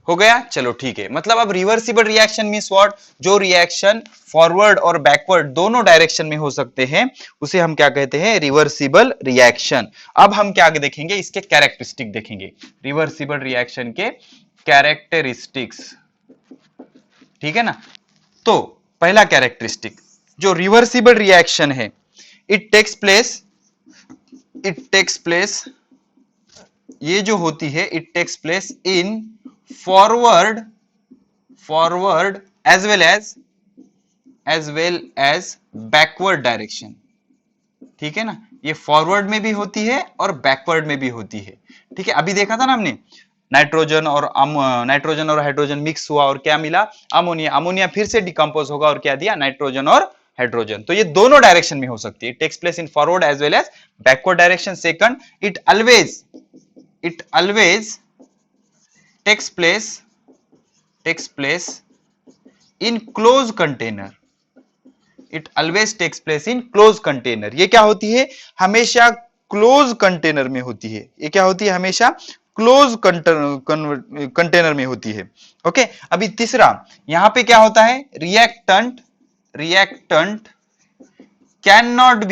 हो गया, चलो ठीक है। मतलब अब रिवर्सिबल रिएक्शन मींस व्हाट, जो रिएक्शन फॉरवर्ड और बैकवर्ड दोनों डायरेक्शन में हो सकते हैं उसे हम क्या कहते हैं, रिवर्सिबल रिएक्शन। अब हम क्या देखेंगे, इसके कैरेक्टरिस्टिक देखेंगे, रिवर्सिबल रिएक्शन के कैरेक्टरिस्टिक्स, ठीक है ना। तो पहला कैरेक्टरिस्टिक, जो रिवर्सिबल रिएक्शन है, इट टेक्स प्लेस, ये जो होती है it takes place in forward as well as backward direction, ठीक है ना। ये फॉरवर्ड में भी होती है और बैकवर्ड में भी होती है, ठीक है। अभी देखा था ना हमने, नाइट्रोजन और हाइड्रोजन मिक्स हुआ और क्या मिला, अमोनिया। अमोनिया फिर से डिकम्पोज होगा और क्या दिया, नाइट्रोजन और हाइड्रोजन। तो ये दोनों डायरेक्शन में हो सकती है। It takes place in forward as well as backward direction. Second, it always takes place in closed container, it always takes place in closed container। ये क्या होती है, हमेशा क्लोज कंटेनर में होती है। ये क्या होती है, हमेशा क्लोज कंटेनर में होती है। ओके, अभी तीसरा, यहां पे क्या होता है, reactant can not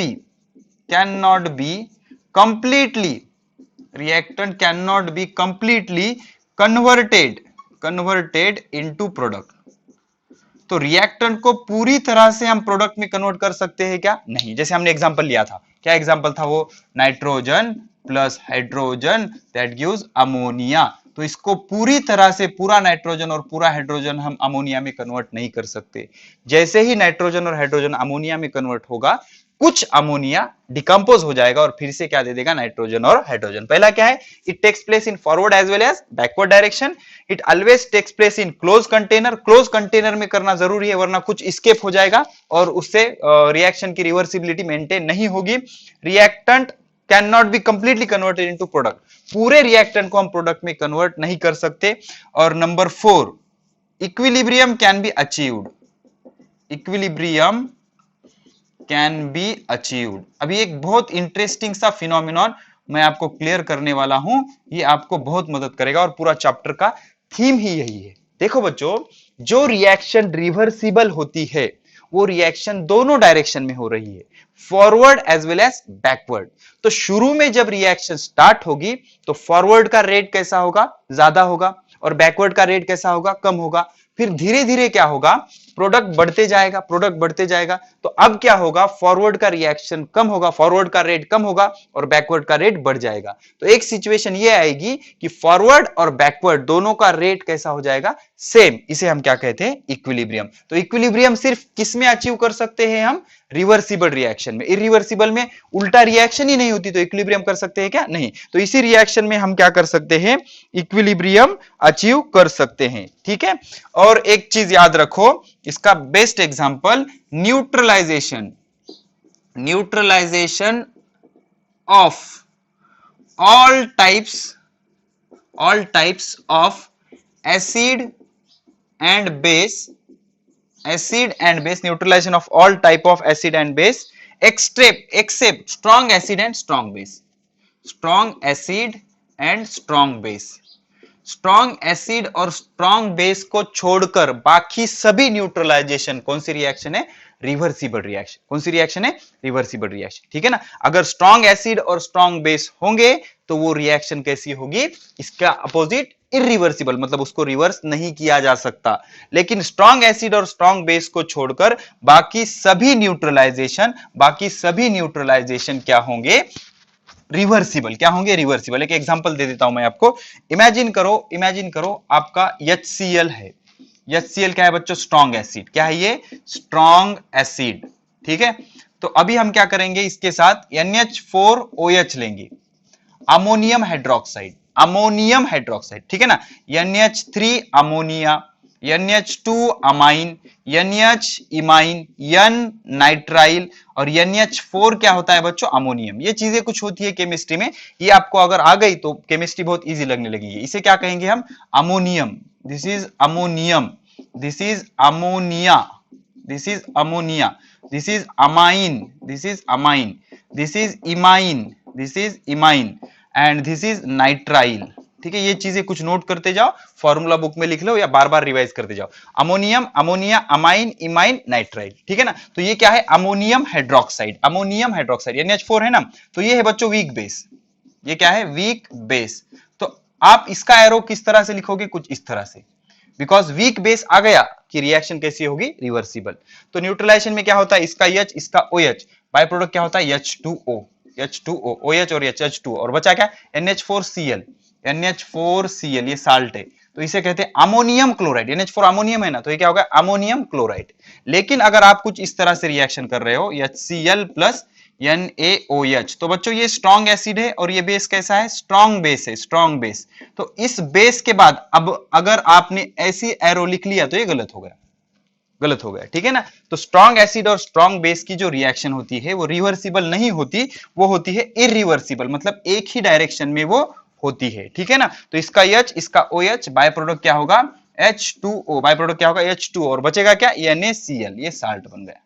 be completely converted into product. तो रिएक्टेंट को पूरी तरह से हम प्रोडक्ट में कन्वर्ट कर सकते हैं क्या, नहीं। जैसे हमने एग्जांपल लिया था, क्या एग्जांपल था वो, nitrogen plus hydrogen that gives ammonia. तो इसको पूरी तरह से पूरा नाइट्रोजन और पूरा हाइड्रोजन हम अमोनिया में कन्वर्ट नहीं कर सकते। जैसे ही नाइट्रोजन और हाइड्रोजन अमोनिया में कन्वर्ट होगा, कुछ अमोनिया डिकम्पोज हो जाएगा और फिर से क्या दे देगा, नाइट्रोजन और हाइड्रोजन। पहला क्या है, it takes place in forward as well as backward direction. It always takes place in close container, close container में करना जरूरी है वरना कुछ स्केप हो जाएगा और उससे रिएक्शन की रिवर्सिबिलिटी मेंटेन नहीं होगी। Reactant can not be completely converted into product, पूरे रिएक्टेंट को हम प्रोडक्ट में कन्वर्ट नहीं कर सकते। और number 4, equilibrium can be achieved, equilibrium can be achieved. अभी एक बहुत इंटरेस्टिंग सा फिनोमिनॉन मैं आपको क्लियर करने वाला हूं, ये आपको बहुत मदद करेगा और पूरा चैप्टर का थीम ही यही है। देखो बच्चों, जो रिएक्शन रिवर्सिबल होती है वो रिएक्शन दोनों डायरेक्शन में हो रही है, forward as well as backward. तो शुरू में जब रिएक्शन स्टार्ट होगी तो फॉरवर्ड का रेट कैसा होगा, ज्यादा होगा, और बैकवर्ड का रेट कैसा होगा, कम होगा। फिर धीरे धीरे क्या होगा, प्रोडक्ट बढ़ते जाएगा। तो अब क्या होगा, फॉरवर्ड का रिएक्शन कम होगा, फॉरवर्ड का रेट कम होगा और बैकवर्ड का रेट बढ़ जाएगा। तो एक सिचुएशन ये आएगी कि फॉरवर्ड और बैकवर्ड दोनों का रेट कैसा हो जाएगा, सेम। इसे हम क्या कहते हैं, इक्विलिब्रियम। तो इक्विलिब्रियम सिर्फ किस में अचीव कर सकते हैं हम, रिवर्सिबल रिएक्शन में। इरिवर्सिबल में उल्टा रिएक्शन ही नहीं होती तो इक्विलिब्रियम कर सकते हैं क्या, नहीं। तो इसी रिएक्शन में हम क्या कर सकते हैं, इक्विलिब्रियम अचीव कर सकते हैं, ठीक है। और एक चीज याद रखो, इसका best example neutralization of all types of acid and base, neutralization of all type of acid and base except strong acid and strong base, strong acid और स्ट्रॉन्ग बेस को छोड़कर बाकी सभी न्यूट्रलाइजेशन कौन सी रिएक्शन है, रिवर्सिबल रिएक्शन। कौन सी reaction है, reversible reaction, ठीक है ना। अगर स्ट्रॉन्ग एसिड और स्ट्रॉन्ग बेस होंगे तो वो रिएक्शन कैसी होगी, इसका अपोजिट इरिवर्सिबल, मतलब उसको रिवर्स नहीं किया जा सकता। लेकिन स्ट्रॉन्ग एसिड और स्ट्रॉन्ग बेस को छोड़कर बाकी सभी न्यूट्रलाइजेशन क्या होंगे, रिवर्सिबल। क्या होंगे? रिवर्सिबल। एक एग्जांपल दे देता हूं मैं आपको। इमेजिन करो आपका HCl है। HCl क्या है बच्चों? Strong acid. क्या है ये? Strong acid. ठीक है, तो अभी हम क्या करेंगे इसके साथ NH4OH लेंगे, अमोनियम हाइड्रोक्साइड। अमोनियम हाइड्रोक्साइड, ठीक है ना। NH3 ammonia, NH2 amine, NH imine, N nitrile और NH4 क्या होता है बच्चों? अमोनियम। ये चीजें कुछ होती है केमिस्ट्री में, ये आपको अगर आ गई तो केमिस्ट्री बहुत इजी लगने लगेगी। इसे क्या कहेंगे हम? Ammonium. This is ammonium, this is ammonia, this is ammonia, this is amine, this is amine, this is imine, this is imine and this is nitrile. ठीक है, ये चीजें कुछ नोट करते जाओ, फॉर्मूला बुक में लिख लो या बार बार रिवाइज करते जाओ। Ammonium, ammonia, amine, imine, nitrile. ठीक है ना, तो ये क्या है? Ammonium hydroxide. Ammonium hydroxide NH4 है ना, तो ये है बच्चों वीक बेस। ये क्या है? Weak base. तो आप इसका एरो किस तरह से लिखोगे? कुछ इस तरह से, बिकॉज वीक बेस आ गया कि रिएक्शन कैसी होगी? रिवर्सिबल। तो न्यूट्रलाइजेशन में क्या होता है? इसका H, इसका OH, बाय प्रोडक्ट क्या होता है? H2O, H2O, OH और H2O, और बचा क्या? NH4Cl, NH4Cl, ये साल्ट है, तो इसे कहते हैं अमोनियम क्लोराइड। NH4 अमोनियम है ना, तो ये क्या होगा? Ammonium chloride. लेकिन अगर आप कुछ इस तरह से रिएक्शन कर रहे हो, HCl प्लस NaOH, तो बच्चों ये स्ट्रॉन्ग एसिड है और ये बेस कैसा है? स्ट्रॉन्ग बेस है, स्ट्रॉन्ग बेस। तो इस बेस के बाद अब अगर आपने ऐसी एरो लिख लिया तो ये गलत हो गया, गलत हो गया। ठीक है ना, तो स्ट्रॉन्ग एसिड और स्ट्रॉन्ग बेस की जो रिएक्शन होती है वो रिवर्सिबल नहीं होती, वो होती है इरिवर्सिबल, मतलब एक ही डायरेक्शन में वो होती है। ठीक है ना, तो इसका H, इसका OH, बाय प्रोडक्ट क्या होगा? H2O, बाय प्रोडक्ट क्या होगा? H2O, और बचेगा क्या? NaCl, ये साल्ट बन गया।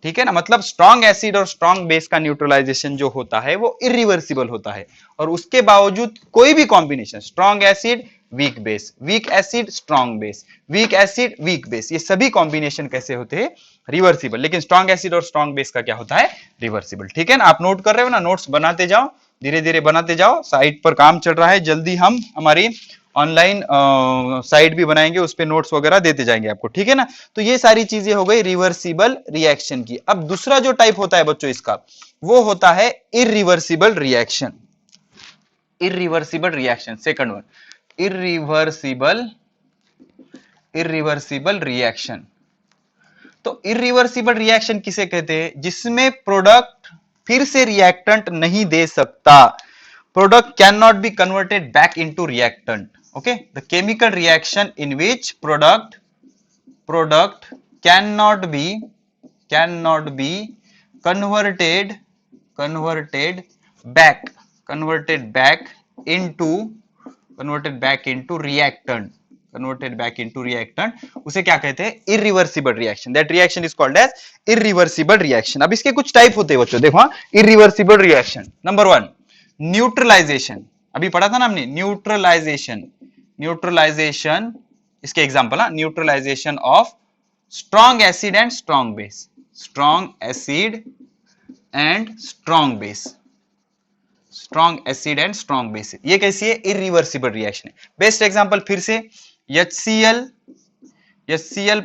ठीक है ना, मतलब स्ट्रॉन्ग एसिड और स्ट्रॉन्ग बेस का न्यूट्रलाइजेशन जो होता है वो इरिवर्सिबल होता है, और उसके बावजूद कोई भी combination, strong acid weak base, weak acid strong base, weak acid weak base, ये सभी कॉम्बिनेशन कैसे होते हैं? रिवर्सिबल। लेकिन स्ट्रॉन्ग एसिड और स्ट्रॉन्ग बेस का क्या होता है? रिवर्सिबल। ठीक है ना, आप नोट कर रहे हो ना? नोट्स बनाते जाओ, धीरे धीरे बनाते जाओ। साइट पर काम चल रहा है, जल्दी हम हमारी ऑनलाइन साइट भी बनाएंगे, उस पे नोट्स वगैरह देते जाएंगे आपको। ठीक है ना, तो ये सारी चीजें हो गई रिवर्सिबल रिएक्शन की। अब दूसरा जो टाइप होता है बच्चों इसका, वो होता है irreversible reaction. Irreversible reaction, second one, irreversible, irreversible reaction. तो इरिवर्सिबल रिएक्शन किसे कहते हैं? जिसमें प्रोडक्ट फिर से रिएक्टेंट नहीं दे सकता। Product can not be converted back into reactant. Okay, the chemical reaction in which product cannot be converted back into reactant, उसे क्या कहते हैं? Irreversible reaction. That reaction is called as irreversible reaction. अब इसके कुछ type होते हैं बच्चों, देखो इरिवर्सिबल रिएक्शन। Number 1, neutralisation. अभी पढ़ा था ना हमने, न्यूट्रलाइजेशन। न्यूट्रलाइजेशन, इसके example, neutralization of strong acid and strong base, strong acid and strong base, strong acid and strong base. ये कैसी है? इरिवर्सिबल रिएक्शन है। बेस्ट एग्जांपल फिर से HCl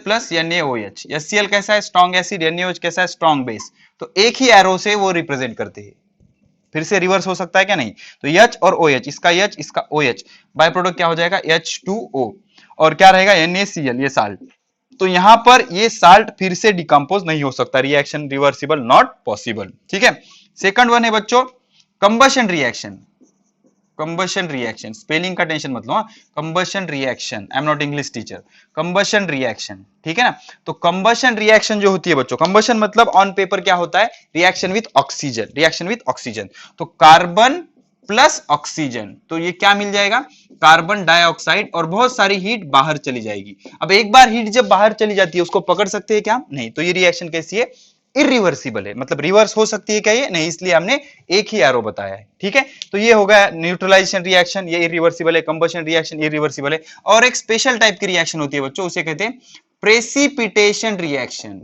प्लस NaOH। HCl कैसा है? स्ट्रॉन्ग एसिड, NaOH कैसा है? Strong base. तो एक ही एरो से वो रिप्रेजेंट करते हैं। फिर से रिवर्स हो सकता है क्या? नहीं। तो H और OH, इसका H, इसका OH, बाय प्रोडक्ट क्या हो जाएगा? H2O, और क्या रहेगा? NaCl, ये साल्ट। तो यहां पर ये साल्ट फिर से डिकम्पोज नहीं हो सकता, रिएक्शन रिवर्सिबल नॉट पॉसिबल। ठीक है। सेकंड वन है बच्चों combustion reaction. Combustion reaction, spelling का टेंशन मत लो, combustion reaction, I am not English teacher. Combustion reaction, ठीक है ना। तो कंबशन रिएक्शन जो होती है बच्चों, कंबशन मतलब ऑन पेपर क्या होता है? Reaction with oxygen, reaction with oxygen. तो कार्बन प्लस ऑक्सीजन, तो ये क्या मिल जाएगा? कार्बन डाइऑक्साइड, और बहुत सारी हीट बाहर चली जाएगी। अब एक बार हीट जब बाहर चली जाती है उसको पकड़ सकते हैं क्या? नहीं। तो ये रिएक्शन कैसी है? इरिवर्सिबल है। मतलब रिवर्स हो सकती है क्या? ये नहीं, इसलिए हमने एक ही एरो बताया है। ठीक है, तो ये हो गया न्यूट्रलाइजेशन रिएक्शन, ये इरिवर्सिबल है। कंबशन रिएक्शन इरिवर्सिबल है। और एक स्पेशल टाइप की रिएक्शन होती है बच्चों, उसे कहते हैं प्रेसिपिटेशन रिएक्शन।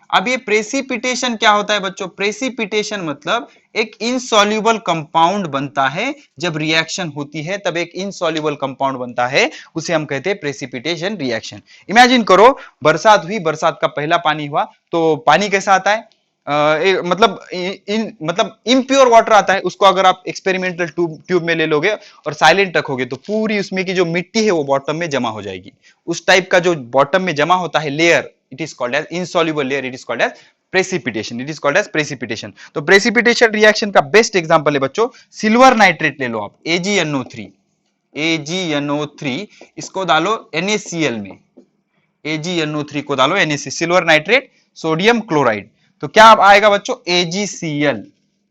अब ये प्रेसिपिटेशन क्या होता है बच्चों? प्रेसिपिटेशन मतलब एक इनसॉल्युबल कंपाउंड बनता है। जब रिएक्शन होती है तब एक इनसॉल्युबल कंपाउंड बनता है, उसे हम कहते हैं प्रेसिपिटेशन रिएक्शन। इमेजिन करो बरसात हुई, बरसात का पहला पानी हुआ, तो पानी कैसा आता है? मतलब इम्प्योर वाटर आता है, उसको अगर आप एक्सपेरिमेंटल ट्यूब में ले लोगे और साइलेंट रखोगे तो पूरी उसमें की जो मिट्टी है वो बॉटम में जमा हो जाएगी। उस टाइप का जो बॉटम में जमा होता है layer, it is called as insoluble layer, it is called as precipitation, it is called as precipitation. तो प्रेसिपिटेशन रिएक्शन का बेस्ट एग्जांपल है बच्चों, सिल्वर नाइट्रेट ले लो आप, AgNO3, AgNO3 इसको डालो NaCl में, AgNO3 को डालो NaCl, silver nitrate sodium chloride, तो क्या आएगा बच्चों, AgCl,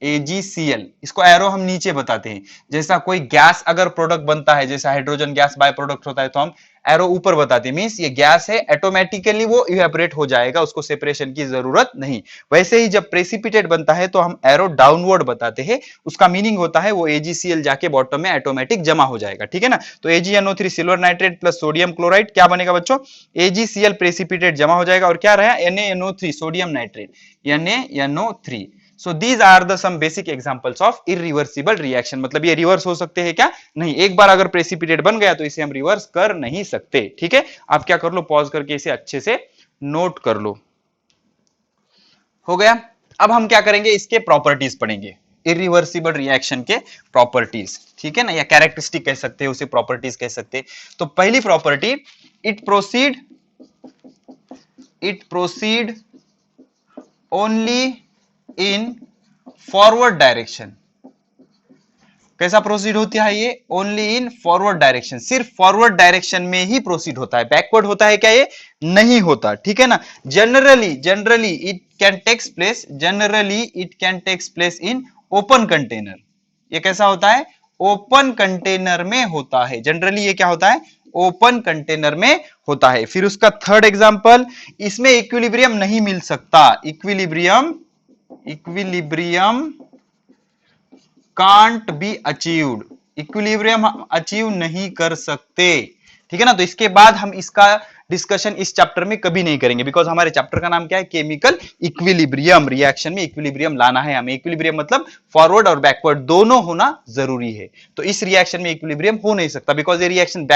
AgCl। इसको एरो हम नीचे बताते हैं, जैसा कोई गैस अगर प्रोडक्ट बनता है, जैसा हाइड्रोजन गैस बाय प्रोडक्ट होता है तो हम एरो ऊपर बताते हैं, मींस ये गैस है, ऑटोमेटिकली वो इवेपोरेट हो जाएगा, उसको सेपरेशन की जरूरत नहीं। वैसे ही जब प्रेसिपिटेट बनता है तो हम एरो डाउनवर्ड बताते हैं, उसका मीनिंग होता है वो AgCl जाके बॉटम में ऑटोमेटिक जमा हो जाएगा, ठीक है ना। तो AgNO3 silver nitrate plus sodium chloride क्या बनेगा बच्चों, AgCl प्रेसिपिटेट जमा हो जाएगा, और क्या रहा NaNO3 sodium nitrate, NaNO3। So these are the some basic examples of irreversible reaction, मतलब ये रिवर्स हो सकते हैं क्या, नहीं, एक बार अगर प्रेसिपिटेट बन गया तो इसे हम रिवर्स कर नहीं सकते, ठीक है। आप क्या कर लो, पॉज करके इसे अच्छे से नोट कर लो। हो गया। अब हम क्या करेंगे, इसके प्रॉपर्टीज पढ़ेंगे, इरिवर्सिबल रिएक्शन के प्रॉपर्टीज, ठीक है ना, या कैरेक्टरिस्टिक कह सकते हैं उसे, प्रॉपर्टीज कह सकते हैं। तो पहली property, it proceed only in forward direction. कैसा प्रोसीड होता है ये, ओनली इन फॉरवर्ड डायरेक्शन, सिर्फ फॉरवर्ड डायरेक्शन में ही प्रोसीड होता है, बैकवर्ड होता है क्या ये, नहीं होता, ठीक है ना। Generally it can takes place in open container. ये कैसा होता है, ओपन कंटेनर में होता है, जनरली ये क्या होता है, ओपन कंटेनर में होता है। फिर उसका थर्ड एग्जांपल, इसमें इक्विलिब्रियम नहीं मिल सकता, equilibrium can't be achieved, equilibrium हम अचीव नहीं कर सकते, ठीक है ना। तो इसके बाद हम इसका डिस्कशन इस चैप्टर में कभी नहीं करेंगे, बिकॉज हमारे चैप्टर का नाम क्या है, केमिकल इक्विलिब्रियम। रिएक्शन में इक्विलिब्रियम लाना है हमें, इक्विलिब्रियम मतलब फॉरवर्ड और बैकवर्ड दोनों होना जरूरी है। तो इस रिएक्शन में इक्विलिब्रियम हो नहीं सकता, बिकॉज ये रिएक्शन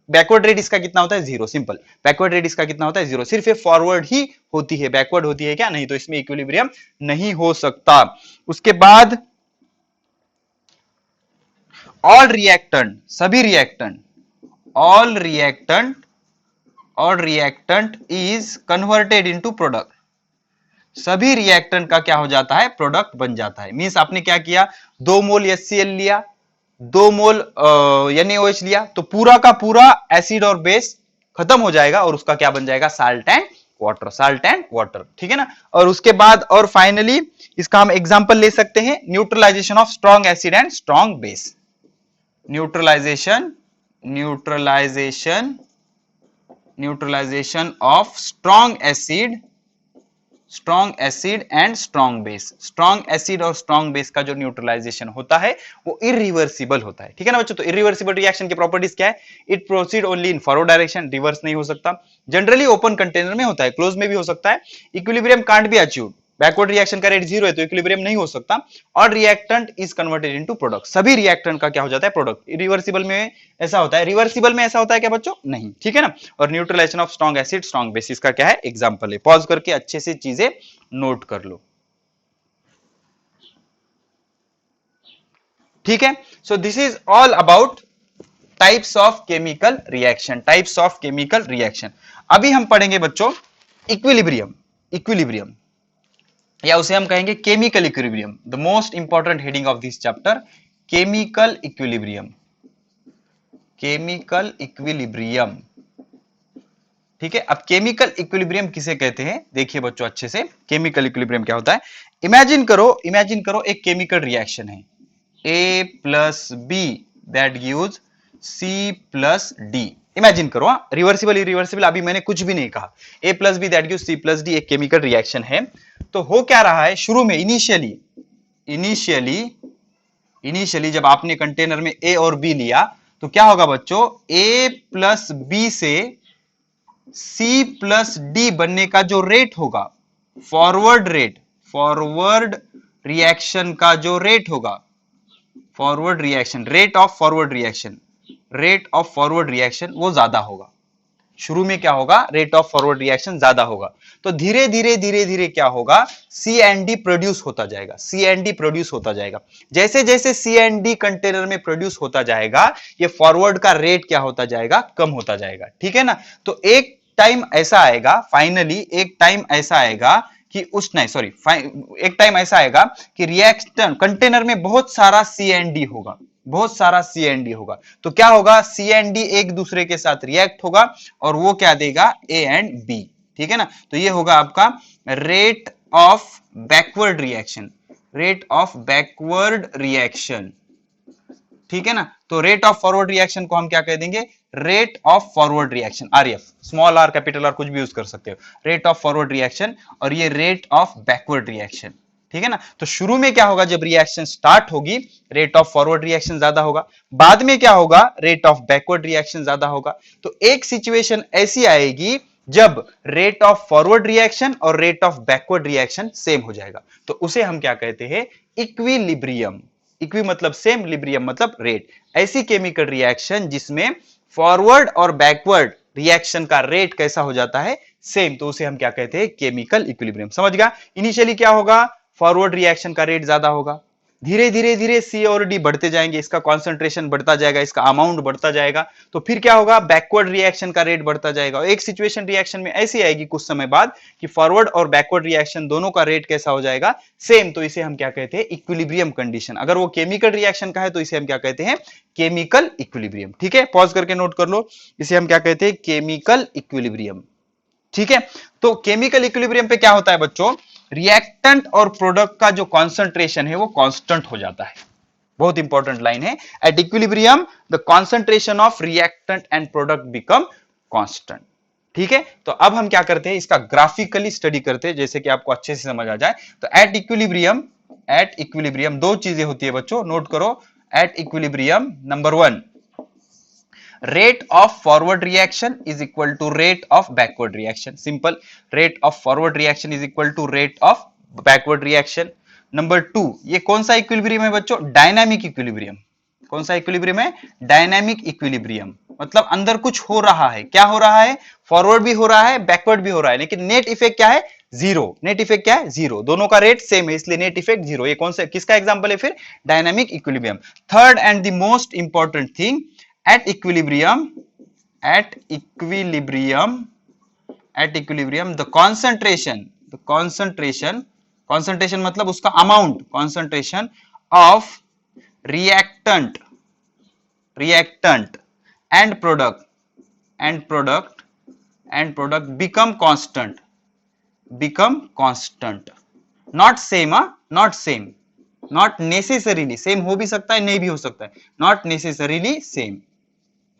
बैकवर्ड रेट इसका कितना होता है, 0, सिंपल। बैकवर्ड रेट इसका कितना होता है, 0, सिर्फ ये फॉरवर्ड ही होती है, बैकवर्ड होती है क्या, नहीं, तो इसमें इक्विलिब्रियम नहीं हो सकता। उसके बाद ऑल रिएक्टेंट, सभी reactant, all reactant is converted into product, सभी रिएक्टेंट का क्या हो जाता है, प्रोडक्ट बन जाता है। मींस आपने क्या किया, 2 मोल HCl लिया, 2 मोल NaOH लिया, तो पूरा का पूरा एसिड और बेस खत्म हो जाएगा और उसका क्या बन जाएगा, साल्ट एंड वाटर, ठीक है ना। और उसके बाद और फाइनली इसका हम एग्जांपल ले सकते हैं, neutralization of strong acid and strong base, neutralization of strong acid and strong base. Strong acid और स्ट्रॉन्ग बेस का जो न्यूट्रलाइजेशन होता है वो इरिवर्सिबल होता है, ठीक है ना बच्चों। तो इरिवर्सिबल रिएक्शन की प्रॉपर्टीज क्या है, it proceed only in forward direction, reverse नहीं हो सकता, जनरली ओपन कंटेनर में होता है, क्लोज में भी हो सकता है, equilibrium can't be achieved, backward reaction का रेट 0 है तो इक्विलिब्रियम नहीं हो सकता, और reactant is converted into product, सभी रिएक्टेंट का क्या हो जाता है, प्रोडक्ट। रिवर्सिबल में ऐसा होता है, रिवर्सिबल में ऐसा होता है क्या बच्चों, नहीं, ठीक है ना। और neutralization of strong acid strong base, इसका क्या है, एग्जांपल है। पॉज करके अच्छे से चीजें नोट कर लो, ठीक है। सो this is all about types of chemical reaction. अभी हम पढ़ेंगे बच्चों इक्विलिब्रियम, या उसे हम कहेंगे chemical equilibrium, the most important heading of this chapter, chemical equilibrium, ठीक है। अब केमिकल इक्विलिब्रियम किसे कहते हैं, देखिए बच्चों अच्छे से, केमिकल इक्विलिब्रियम क्या होता है। इमेजिन करो एक केमिकल रिएक्शन है, A+B that gives C+D। Imagine करो, रिवर्सिबल इरिवर्सिबल अभी मैंने कुछ भी नहीं कहा, A+B दैट गिव्स C+D एक केमिकल रिएक्शन है। तो हो क्या रहा है, शुरू में इनिशियली जब आपने कंटेनर में A और B लिया तो क्या होगा बच्चों, A+B से C+D बनने का जो रेट होगा, फॉरवर्ड रिएक्शन का जो रेट होगा, रेट ऑफ फॉरवर्ड रिएक्शन वो ज्यादा होगा, शुरू में क्या होगा, रेट ऑफ फॉरवर्ड रिएक्शन ज्यादा होगा, तो धीरे धीरे धीरे धीरे क्या होगा, सी एंड डी प्रोड्यूस होता जाएगा, सी एंड डी प्रोड्यूस होता जाएगा। जैसे जैसे सी एंड डी कंटेनर में प्रोड्यूस होता जाएगा, ये फॉरवर्ड का रेट क्या होता जाएगा, कम होता जाएगा, ठीक है ना। तो एक टाइम ऐसा आएगा, फाइनली एक टाइम ऐसा आएगा कि उस नहीं सॉरी एक टाइम ऐसा आएगा कि रिएक्शन कंटेनर में बहुत सारा सी एंड डी होगा, बहुत सारा सी एंड डी होगा, तो क्या होगा, सी एंड डी एक दूसरे के साथ रिएक्ट होगा और वो क्या देगा, ए एंड बी, ठीक है ना। तो ये होगा आपका rate of backward reaction, rate of backward reaction, ठीक है ना। तो रेट ऑफ फॉरवर्ड रिएक्शन को हम क्या कह देंगे, rate of forward reaction, RF, small are capital R कुछ भी यूज कर सकते हो, रेट ऑफ फॉरवर्ड रिएक्शन, और ये रेट ऑफ बैकवर्ड रिएक्शन, ठीक है ना। तो शुरू में क्या होगा, जब रिएक्शन स्टार्ट होगी रेट ऑफ फॉरवर्ड रिएक्शन ज्यादा होगा, बाद में क्या होगा, रेट ऑफ बैकवर्ड रिएक्शन ज्यादा होगा। तो एक सिचुएशन ऐसी आएगी जब रेट ऑफ फॉरवर्ड रिएक्शन और rate of backward reaction same हो जाएगा, तो उसे हम क्या कहते हैं, इक्विलिब्रियम। इक्वी मतलब सेम, लिब्रियम मतलब रेट। ऐसी केमिकल रिएक्शन जिसमें फॉरवर्ड और बैकवर्ड रिएक्शन का रेट कैसा हो जाता है, सेम, तो उसे हम क्या कहते हैं, केमिकल इक्विलिब्रियम। समझ गया। इनिशियली क्या होगा, फॉरवर्ड रिएक्शन का रेट ज्यादा होगा, धीरे धीरे धीरे सी और डी बढ़ते जाएंगे, इसका कॉन्सेंट्रेशन बढ़ता जाएगा, इसका अमाउंट बढ़ता जाएगा, तो फिर क्या होगा, बैकवर्ड रिएक्शन का रेट बढ़ता जाएगा। और एक सिचुएशन रिएक्शन में ऐसी आएगी कुछ समय बाद कि फॉरवर्ड और बैकवर्ड रिएक्शन दोनों का रेट कैसा हो जाएगा, सेम, तो इसे हम क्या कहते हैं, इक्विलिब्रियम कंडीशन। अगर वो केमिकल रिएक्शन का है तो इसे हम क्या कहते हैं, केमिकल इक्विलिब्रियम, ठीक है। पॉज करके नोट कर लो, इसे हम क्या कहते हैं, केमिकल इक्विलिब्रियम, ठीक है। तो केमिकल इक्विलिब्रियम पे क्या होता है बच्चों, रिएक्टेंट और प्रोडक्ट का जो कॉन्सेंट्रेशन है वो कांस्टेंट हो जाता है। बहुत इंपॉर्टेंट लाइन है, at equilibrium the concentration of reactant and product become constant, ठीक है। तो अब हम क्या करते हैं, इसका ग्राफिकली स्टडी करते हैं, जैसे कि आपको अच्छे से समझ आ जाए। तो एट इक्विलिब्रियम दो चीजें होती है बच्चों, नोट करो। At equilibrium, number 1, rate of forward reaction is equal to rate of backward reaction, simple, rate of forward reaction is equal to rate of backward reaction. Number 2, ये कौन सा इक्विलिब्रियम है बच्चों, डायनामिक इक्विलिब्रियम। कौन सा equilibrium है, dynamic equilibrium, मतलब अंदर कुछ हो रहा है, क्या हो रहा है, फॉरवर्ड भी हो रहा है, बैकवर्ड भी हो रहा है, लेकिन नेट इफेक्ट क्या है, जीरो। नेट इफेक्ट क्या है, जीरो, दोनों का रेट सेम है, इसलिए नेट इफेक्ट जीरो। ये कौन सा, किसका एग्जांपल है फिर, dynamic equilibrium. Third and the most important thing, at equilibrium the concentration मतलब उसका amount, concentration of reactant and product become constant, not same, not necessarily same, हो भी सकता है नहीं भी हो सकता है, not necessarily same,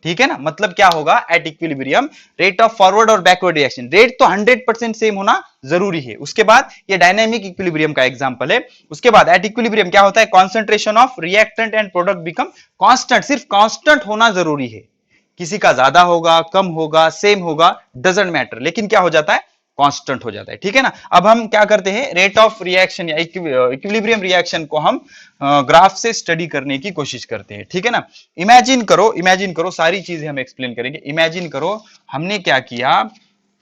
ठीक है ना। मतलब क्या होगा, at equilibrium rate of forward और बैकवर्ड रिएक्शन, रेट तो 100% सेम होना जरूरी है। उसके बाद ये डायनामिक इक्विलिब्रियम का एग्जांपल है। उसके बाद एट इक्विलिब्रियम क्या होता है, concentration of reactant and product become constant, सिर्फ कांस्टेंट होना जरूरी है, किसी का ज्यादा होगा, कम होगा, सेम होगा, डजंट मैटर, लेकिन क्या हो जाता है, कांस्टेंट हो जाता है, ठीक है ना। अब हम क्या करते हैं, रेट ऑफ रिएक्शन या इक्विलिब्रियम रिएक्शन को हम ग्राफ से स्टडी करने की कोशिश करते हैं, ठीक है ना। इमेजिन करो, सारी चीजें हम एक्सप्लेन करेंगे। इमेजिन करो हमने क्या किया,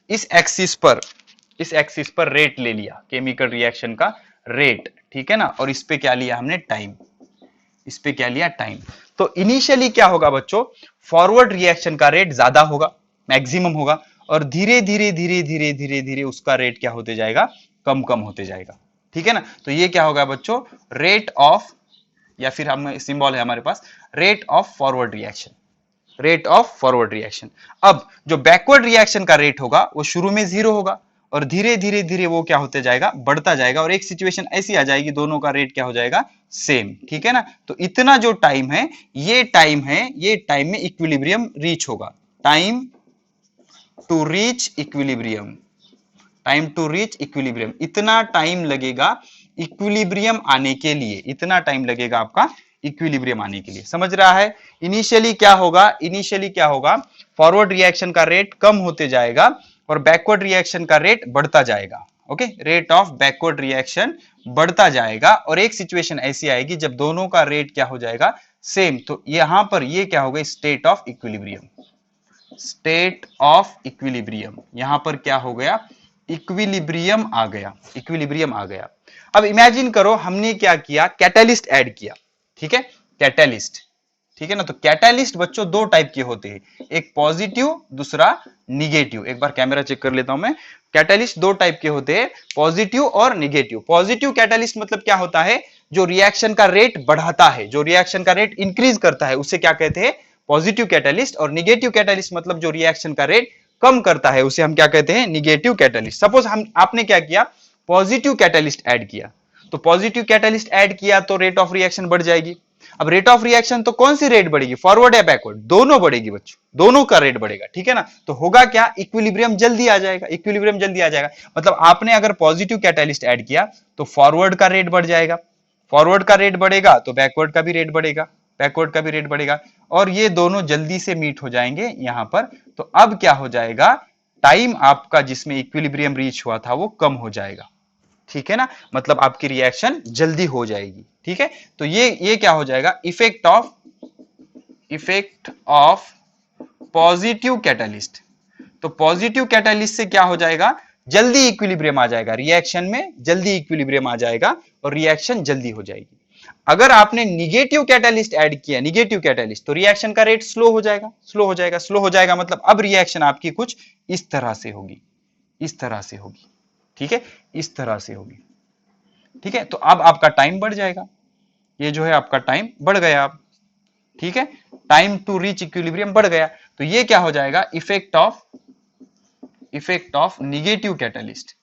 इस एक्सिस पर रेट ले लिया, केमिकल रिएक्शन का रेट, ठीक है ना, और इस पे क्या लिया हमने, टाइम, इस पे क्या लिया, टाइम। तो इनिशियली क्या होगा बच्चों, फॉरवर्ड रिएक्शन का रेट ज्यादा होगा, मैक्सिमम होगा, और धीरे धीरे उसका रेट क्या होते जाएगा, कम होते जाएगा, ठीक है ना। तो ये क्या होगा बच्चों, रेट ऑफ, या फिर हम सिंबल है हमारे पास, रेट ऑफ फॉरवर्ड रिएक्शन। अब जो बैकवर्ड रिएक्शन का रेट होगा वो शुरू में 0 होगा और धीरे धीरे वो क्या होते जाएगा, बढ़ता जाएगा, और एक सिचुएशन ऐसी आ जाएगी दोनों का रेट क्या हो जाएगा, सेम, ठीक है ना। तो इतना जो टाइम है, ये टाइम में इक्विलिब्रियम रीच होगा, टाइम टू रीच इक्विलिब्रियम, इतना टाइम लगेगा इक्विलिब्रियम आने के लिए, इतना टाइम लगेगा आपका इक्विलिब्रियम आने के लिए, समझ रहा है। इनिशियली क्या होगा, फॉरवर्ड रिएक्शन का रेट कम होते जाएगा और बैकवर्ड रिएक्शन का रेट बढ़ता जाएगा, okay, rate of backward reaction बढ़ता जाएगा, और एक सिचुएशन ऐसी आएगी जब दोनों का रेट क्या हो जाएगा, सेम, तो यहां पर ये क्या होगा, state of equilibrium, state of equilibrium. यहां पर क्या हो गया, इक्विलिब्रियम आ गया, इक्विलिब्रियम आ गया। अब इमेजिन करो हमने क्या किया, कैटलिस्ट ऐड किया, ठीक है, कैटलिस्ट, ठीक है ना। तो कैटलिस्ट बच्चों दो टाइप के होते हैं, एक पॉजिटिव दूसरा निगेटिव। एक बार कैमरा चेक कर लेता हूं मैं। कैटलिस्ट दो टाइप के होते हैं, पॉजिटिव और निगेटिव। पॉजिटिव कैटलिस्ट मतलब क्या होता है, जो रिएक्शन का रेट बढ़ाता है, जो रिएक्शन का रेट इंक्रीज करता है, उसे क्या कहते हैं, पॉजिटिव कैटलिस्ट। और निगेटिव कैटलिस्ट मतलब जो रिएक्शन का रेट कम करता है, उसे हम क्या कहते हैं, निगेटिव कैटलिस्ट। सपोज हम आपने क्या किया, पॉजिटिव कैटलिस्ट ऐड किया, तो पॉजिटिव कैटलिस्ट ऐड किया तो रेट ऑफ रिएक्शन बढ़ जाएगी। अब रेट ऑफ रिएक्शन तो कौन सी रेट बढ़ेगी, फॉरवर्ड या बैकवर्ड, दोनों बढ़ेगी बच्चों, दोनों का रेट बढ़ेगा, ठीक है ना। तो होगा क्या, इक्विलिब्रियम जल्दी आ जाएगा, इक्विलिब्रियम जल्दी आ जाएगा। मतलब आपने अगर पॉजिटिव कैटलिस्ट ऐड किया तो फॉरवर्ड का रेट बढ़ जाएगा, फॉरवर्ड का रेट बढ़ेगा तो बैकवर्ड का भी रेट बढ़ेगा, बैकवर्ड का भी रेट बढ़ेगा, और ये दोनों जल्दी से मीट हो जाएंगे यहां पर। तो अब क्या हो जाएगा, टाइम आपका जिसमें इक्विलिब्रियम रीच हुआ था वो कम हो जाएगा, ठीक है ना। मतलब आपकी रिएक्शन जल्दी हो जाएगी, ठीक है। तो ये क्या हो जाएगा, इफेक्ट ऑफ पॉजिटिव कैटलिस्ट। तो पॉजिटिव कैटलिस्ट से क्या हो जाएगा, जल्दी इक्विलिब्रियम आ जाएगा, रिएक्शन में जल्दी इक्विलिब्रियम आ जाएगा और रिएक्शन जल्दी हो जाएगी। अगर आपने निगेटिव कैटलिस्ट ऐड किया, निगेटिव कैटलिस्ट, तो रिएक्शन का रेट स्लो हो जाएगा, स्लो हो जाएगा, स्लो हो जाएगा। मतलब अब रिएक्शन आपकी कुछ इस तरह से होगी, इस तरह से होगी, ठीक है, इस तरह से होगी, ठीक है। तो अब आपका टाइम बढ़ जाएगा, ये जो है आपका टाइम बढ़ गया अब, ठीक है, टाइम टू रीच इक्विलिब्रियम बढ़ गया। तो ये क्या हो जाएगा, effect of negative catalyst,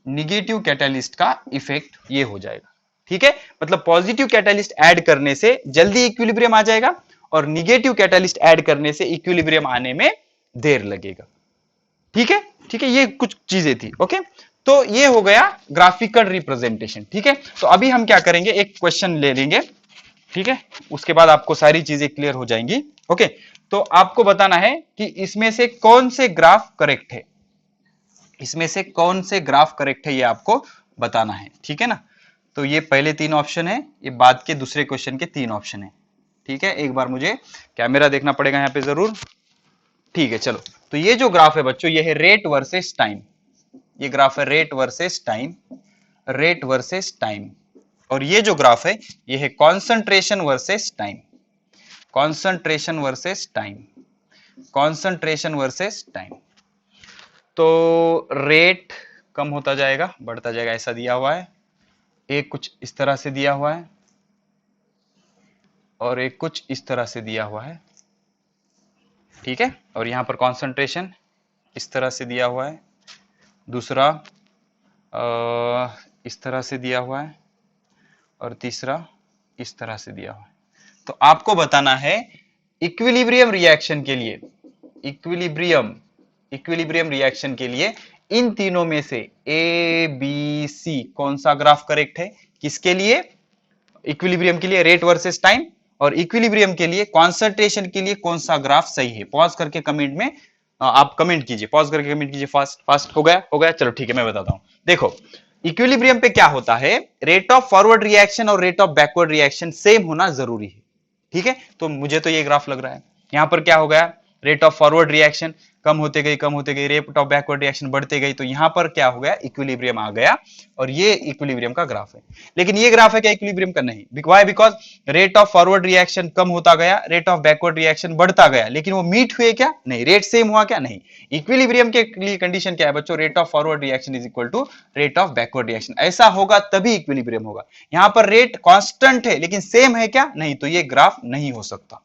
negative catalyst का इफेक्ट ये हो जाएगा, ठीक है। मतलब पॉजिटिव कैटलिस्ट ऐड करने से जल्दी इक्विलिब्रियम आ जाएगा और निगेटिव कैटलिस्ट ऐड करने से इक्विलिब्रियम आने में देर लगेगा, ठीक है, ठीक है। ये कुछ चीजें थी, ओके। तो ये हो गया ग्राफिकल रिप्रेजेंटेशन, ठीक है। तो अभी हम क्या करेंगे, एक क्वेश्चन ले लेंगे, ठीक है, उसके बाद आपको सारी चीजें क्लियर हो जाएंगी, ओके। तो आपको बताना है कि इसमें से कौन से ग्राफ करेक्ट है, इसमें से कौन से ग्राफ करेक्ट है, ये आपको बताना है, ठीक है ना। तो ये पहले तीन ऑप्शन है, ये बाद के दूसरे क्वेश्चन के तीन ऑप्शन है, ठीक है। एक बार मुझे कैमरा देखना पड़ेगा यहां पे जरूर, ठीक है। चलो, तो ये जो ग्राफ है बच्चों, ये है रेट वर्सेस टाइम, ये ग्राफ है rate versus time, rate versus time. और ये जो ग्राफ है ये है concentration versus time, concentration versus time, concentration versus time. तो रेट कम होता जाएगा, बढ़ता जाएगा, ऐसा दिया हुआ है। एक कुछ इस तरह से दिया हुआ है और एक कुछ इस तरह से दिया हुआ है, ठीक है। और यहां पर कॉन्सेंट्रेशन इस तरह से दिया हुआ है, दूसरा इस तरह से दिया हुआ है और तीसरा इस तरह से दिया हुआ है। तो आपको बताना है इक्विलिब्रियम रिएक्शन के लिए, इक्विलिब्रियम रिएक्शन के लिए इन तीनों में से ए बी सी कौन सा ग्राफ करेक्ट है, किसके लिए, इक्विलिब्रियम के लिए रेट वर्सेस टाइम, और इक्विलिब्रियम के लिए कॉन्सेंट्रेशन के लिए कौन सा ग्राफ सही है। पॉज करके कमेंट में आप कमेंट कीजिए, पॉज करके कमेंट कीजिए, फास्ट फास्ट। हो गया, हो गया, चलो ठीक है, मैं बताता हूं। देखो, इक्विलिब्रियम पे क्या होता है, रेट ऑफ फॉरवर्ड रिएक्शन और rate of backward reaction same होना जरूरी है, ठीक है। तो मुझे तो ये ग्राफ लग रहा है, यहां पर क्या हो गया, रेट ऑफ फॉरवर्ड रिएक्शन कम होते गई, कम होते गई, रेट ऑफ बैकवर्ड रिएक्शन बढ़ते गई, तो यहां पर क्या हो गया, इक्विलिब्रियम आ गया, और ये इक्विलिब्रियम का ग्राफ है। लेकिन ये ग्राफ है क्या इक्विलिब्रियम का, नहीं। Why, because rate of forward reaction कम होता गया, रेट ऑफ बैकवर्ड रिएक्शन बढ़ता गया, लेकिन वो मीट हुए क्या, नहीं। रेट सेम हुआ क्या, नहीं। इक्विलिब्रियम के लिए कंडीशन क्या है बच्चों, rate of forward reaction is equal to rate of backward reaction, ऐसा होगा तभी इक्विलिब्रियम होगा। यहां पर रेट कांस्टेंट है लेकिन सेम है क्या, नहीं, तो ये ग्राफ नहीं हो सकता,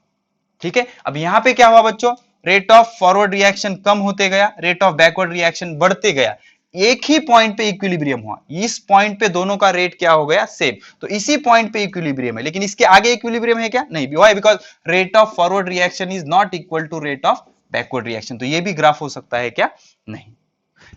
ठीक है। अब यहां पे क्या हुआ बच्चों, रेट ऑफ फॉरवर्ड रिएक्शन कम होते गया, रेट ऑफ बैकवर्ड रिएक्शन बढ़ते गया, एक ही पॉइंट पे इक्विलिब्रियम हुआ, इस पॉइंट पे दोनों का रेट क्या हो गया, सेम। तो इसी पॉइंट पे इक्विलिब्रियम है, लेकिन इसके आगे इक्विलिब्रियम है क्या, नहीं। Why, because rate of forward reaction is not equal to rate of backward reaction, तो ये भी ग्राफ हो सकता है क्या, नहीं।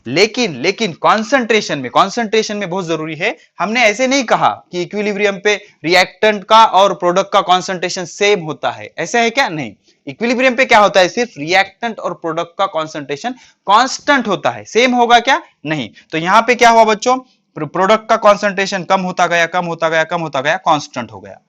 लेकिन कॉन्सेंट्रेशन में बहुत जरूरी है, हमने ऐसे नहीं कहा कि इक्विलिब्रियम पे रिएक्टेंट का और प्रोडक्ट का कॉन्सेंट्रेशन सेम होता है, ऐसा है क्या, नहीं। इक्विलिब्रियम पे क्या होता है, सिर्फ रिएक्टेंट और प्रोडक्ट का कॉन्सेंट्रेशन कांस्टेंट होता है, सेम होगा क्या, नहीं। तो यहां पे क्या हुआ बच्चों, प्रोडक्ट का कॉन्सेंट्रेशन कम होता गया, कम होता गया, कम होता गया, कांस्टेंट हो गया।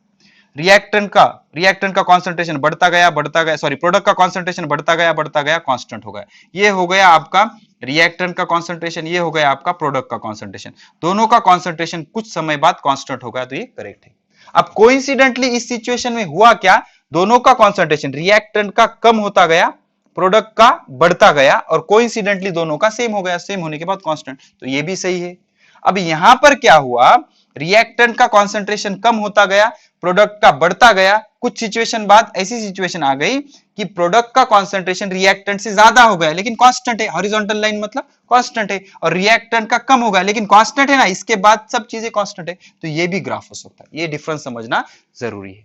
रिएक्टेंट का कॉन्सेंट्रेशन बढ़ता गया, सॉरी, प्रोडक्ट का कॉन्सेंट्रेशन बढ़ता गया, कांस्टेंट हो गया। ये हो गया आपका रिएक्टेंट का कॉन्सेंट्रेशन, ये हो गया आपका प्रोडक्ट का कॉन्सेंट्रेशन। दोनों का कॉन्सेंट्रेशन कुछ समय बाद कांस्टेंट हो गया, तो ये करेक्ट है। अब कोइंसिडेंटली इस सिचुएशन में हुआ क्या, दोनों का कॉन्सेंट्रेशन रिएक्टेंट का कम होता गया, प्रोडक्ट का बढ़ता गया, और कोइंसिडेंटली दोनों का सेम हो गया, सेम होने के बाद कांस्टेंट, तो ये भी सही है। अब यहां पर क्या हुआ, रिएक्टेंट का कॉन्सेंट्रेशन कम होता गया, प्रोडक्ट का बढ़ता गया, कुछ सिचुएशन बाद ऐसी सिचुएशन आ गई कि प्रोडक्ट का कॉन्सेंट्रेशन रिएक्टेंट से ज्यादा हो गया लेकिन कांस्टेंट है, हॉरिजॉन्टल लाइन मतलब कांस्टेंट है, और रिएक्टेंट का कम हो गया लेकिन कांस्टेंट है ना, इसके बाद सब चीजें कांस्टेंट है, तो ये भी ग्राफ हो सकता है। ये डिफरेंस समझना जरूरी है।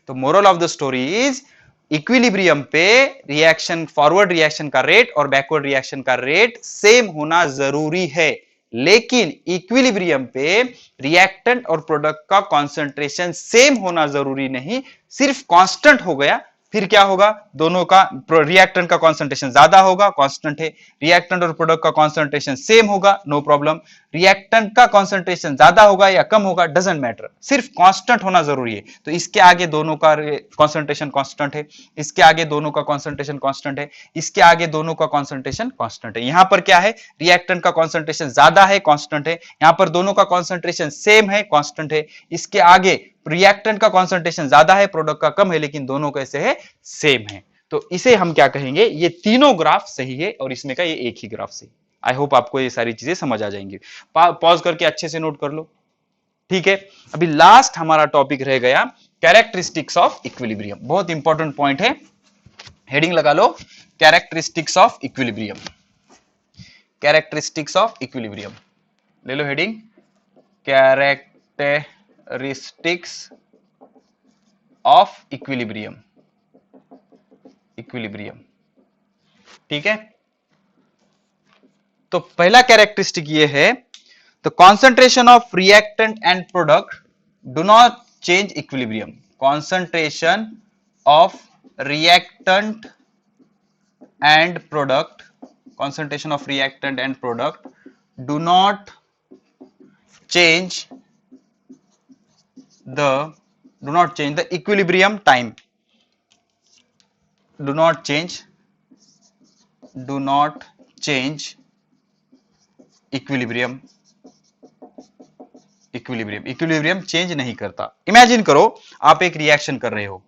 तो moral of the story is, equilibrium पे रिएक्शन, फॉरवर्ड रिएक्शन का रेट और बैकवर्ड रिएक्शन का रेट सेम होना जरूरी है, लेकिन इक्विलिब्रियम पे रिएक्टेंट और प्रोडक्ट का कॉन्सेंट्रेशन सेम होना जरूरी नहीं, सिर्फ कांस्टेंट हो गया, फिर क्या होगा, दोनों का रिएक्टेंट का कॉन्सेंट्रेशन ज्यादा होगा, कांस्टेंट है, रिएक्टेंट और प्रोडक्ट का कॉन्सेंट्रेशन सेम होगा, नो प्रॉब्लम, रिएक्टेंट का कॉन्सेंट्रेशन ज्यादा होगा या कम होगा, डजंट मैटर, सिर्फ कांस्टेंट होना जरूरी है। तो इसके आगे दोनों का कॉन्सेंट्रेशन कांस्टेंट है, इसके आगे दोनों का कॉन्सेंट्रेशन कांस्टेंट है, इसके आगे दोनों का कॉन्सेंट्रेशन कांस्टेंट है। यहां पर क्या है, रिएक्टेंट का कॉन्सेंट्रेशन ज्यादा है, कांस्टेंट है, यहां पर दोनों का कॉन्सेंट्रेशन सेम है, कांस्टेंट है, इसके आगे रिएक्टेंट का कॉन्सेंट्रेशन ज्यादा है, प्रोडक्ट का कम है, लेकिन दोनों कैसे है, सेम है। तो इसे हम क्या कहेंगे, ये तीनों ग्राफ सही है और इसमें का ये एक ही ग्राफ सही। आई होप आपको ये सारी चीजें समझ आ जाएंगी। पॉज करके अच्छे से नोट कर लो, ठीक है। अभी लास्ट हमारा टॉपिक रह गया कैरेक्टरिस्टिक्स ऑफ इक्विलिब्रियम, बहुत इंपॉर्टेंट पॉइंट है, हेडिंग लगा लो, characteristics of equilibrium. Characteristics of equilibrium ले लो heading, characteristics of equilibrium, equilibrium, ठीक है। तो पहला कैरेक्टरिस्टिक ये है, the concentration of reactant and product do not change equilibrium. Concentration of reactant and product, concentration of reactant and product do not change the equilibrium time, do not change equilibrium change नहीं करता। Imagine करो आप एक reaction कर रहे हो,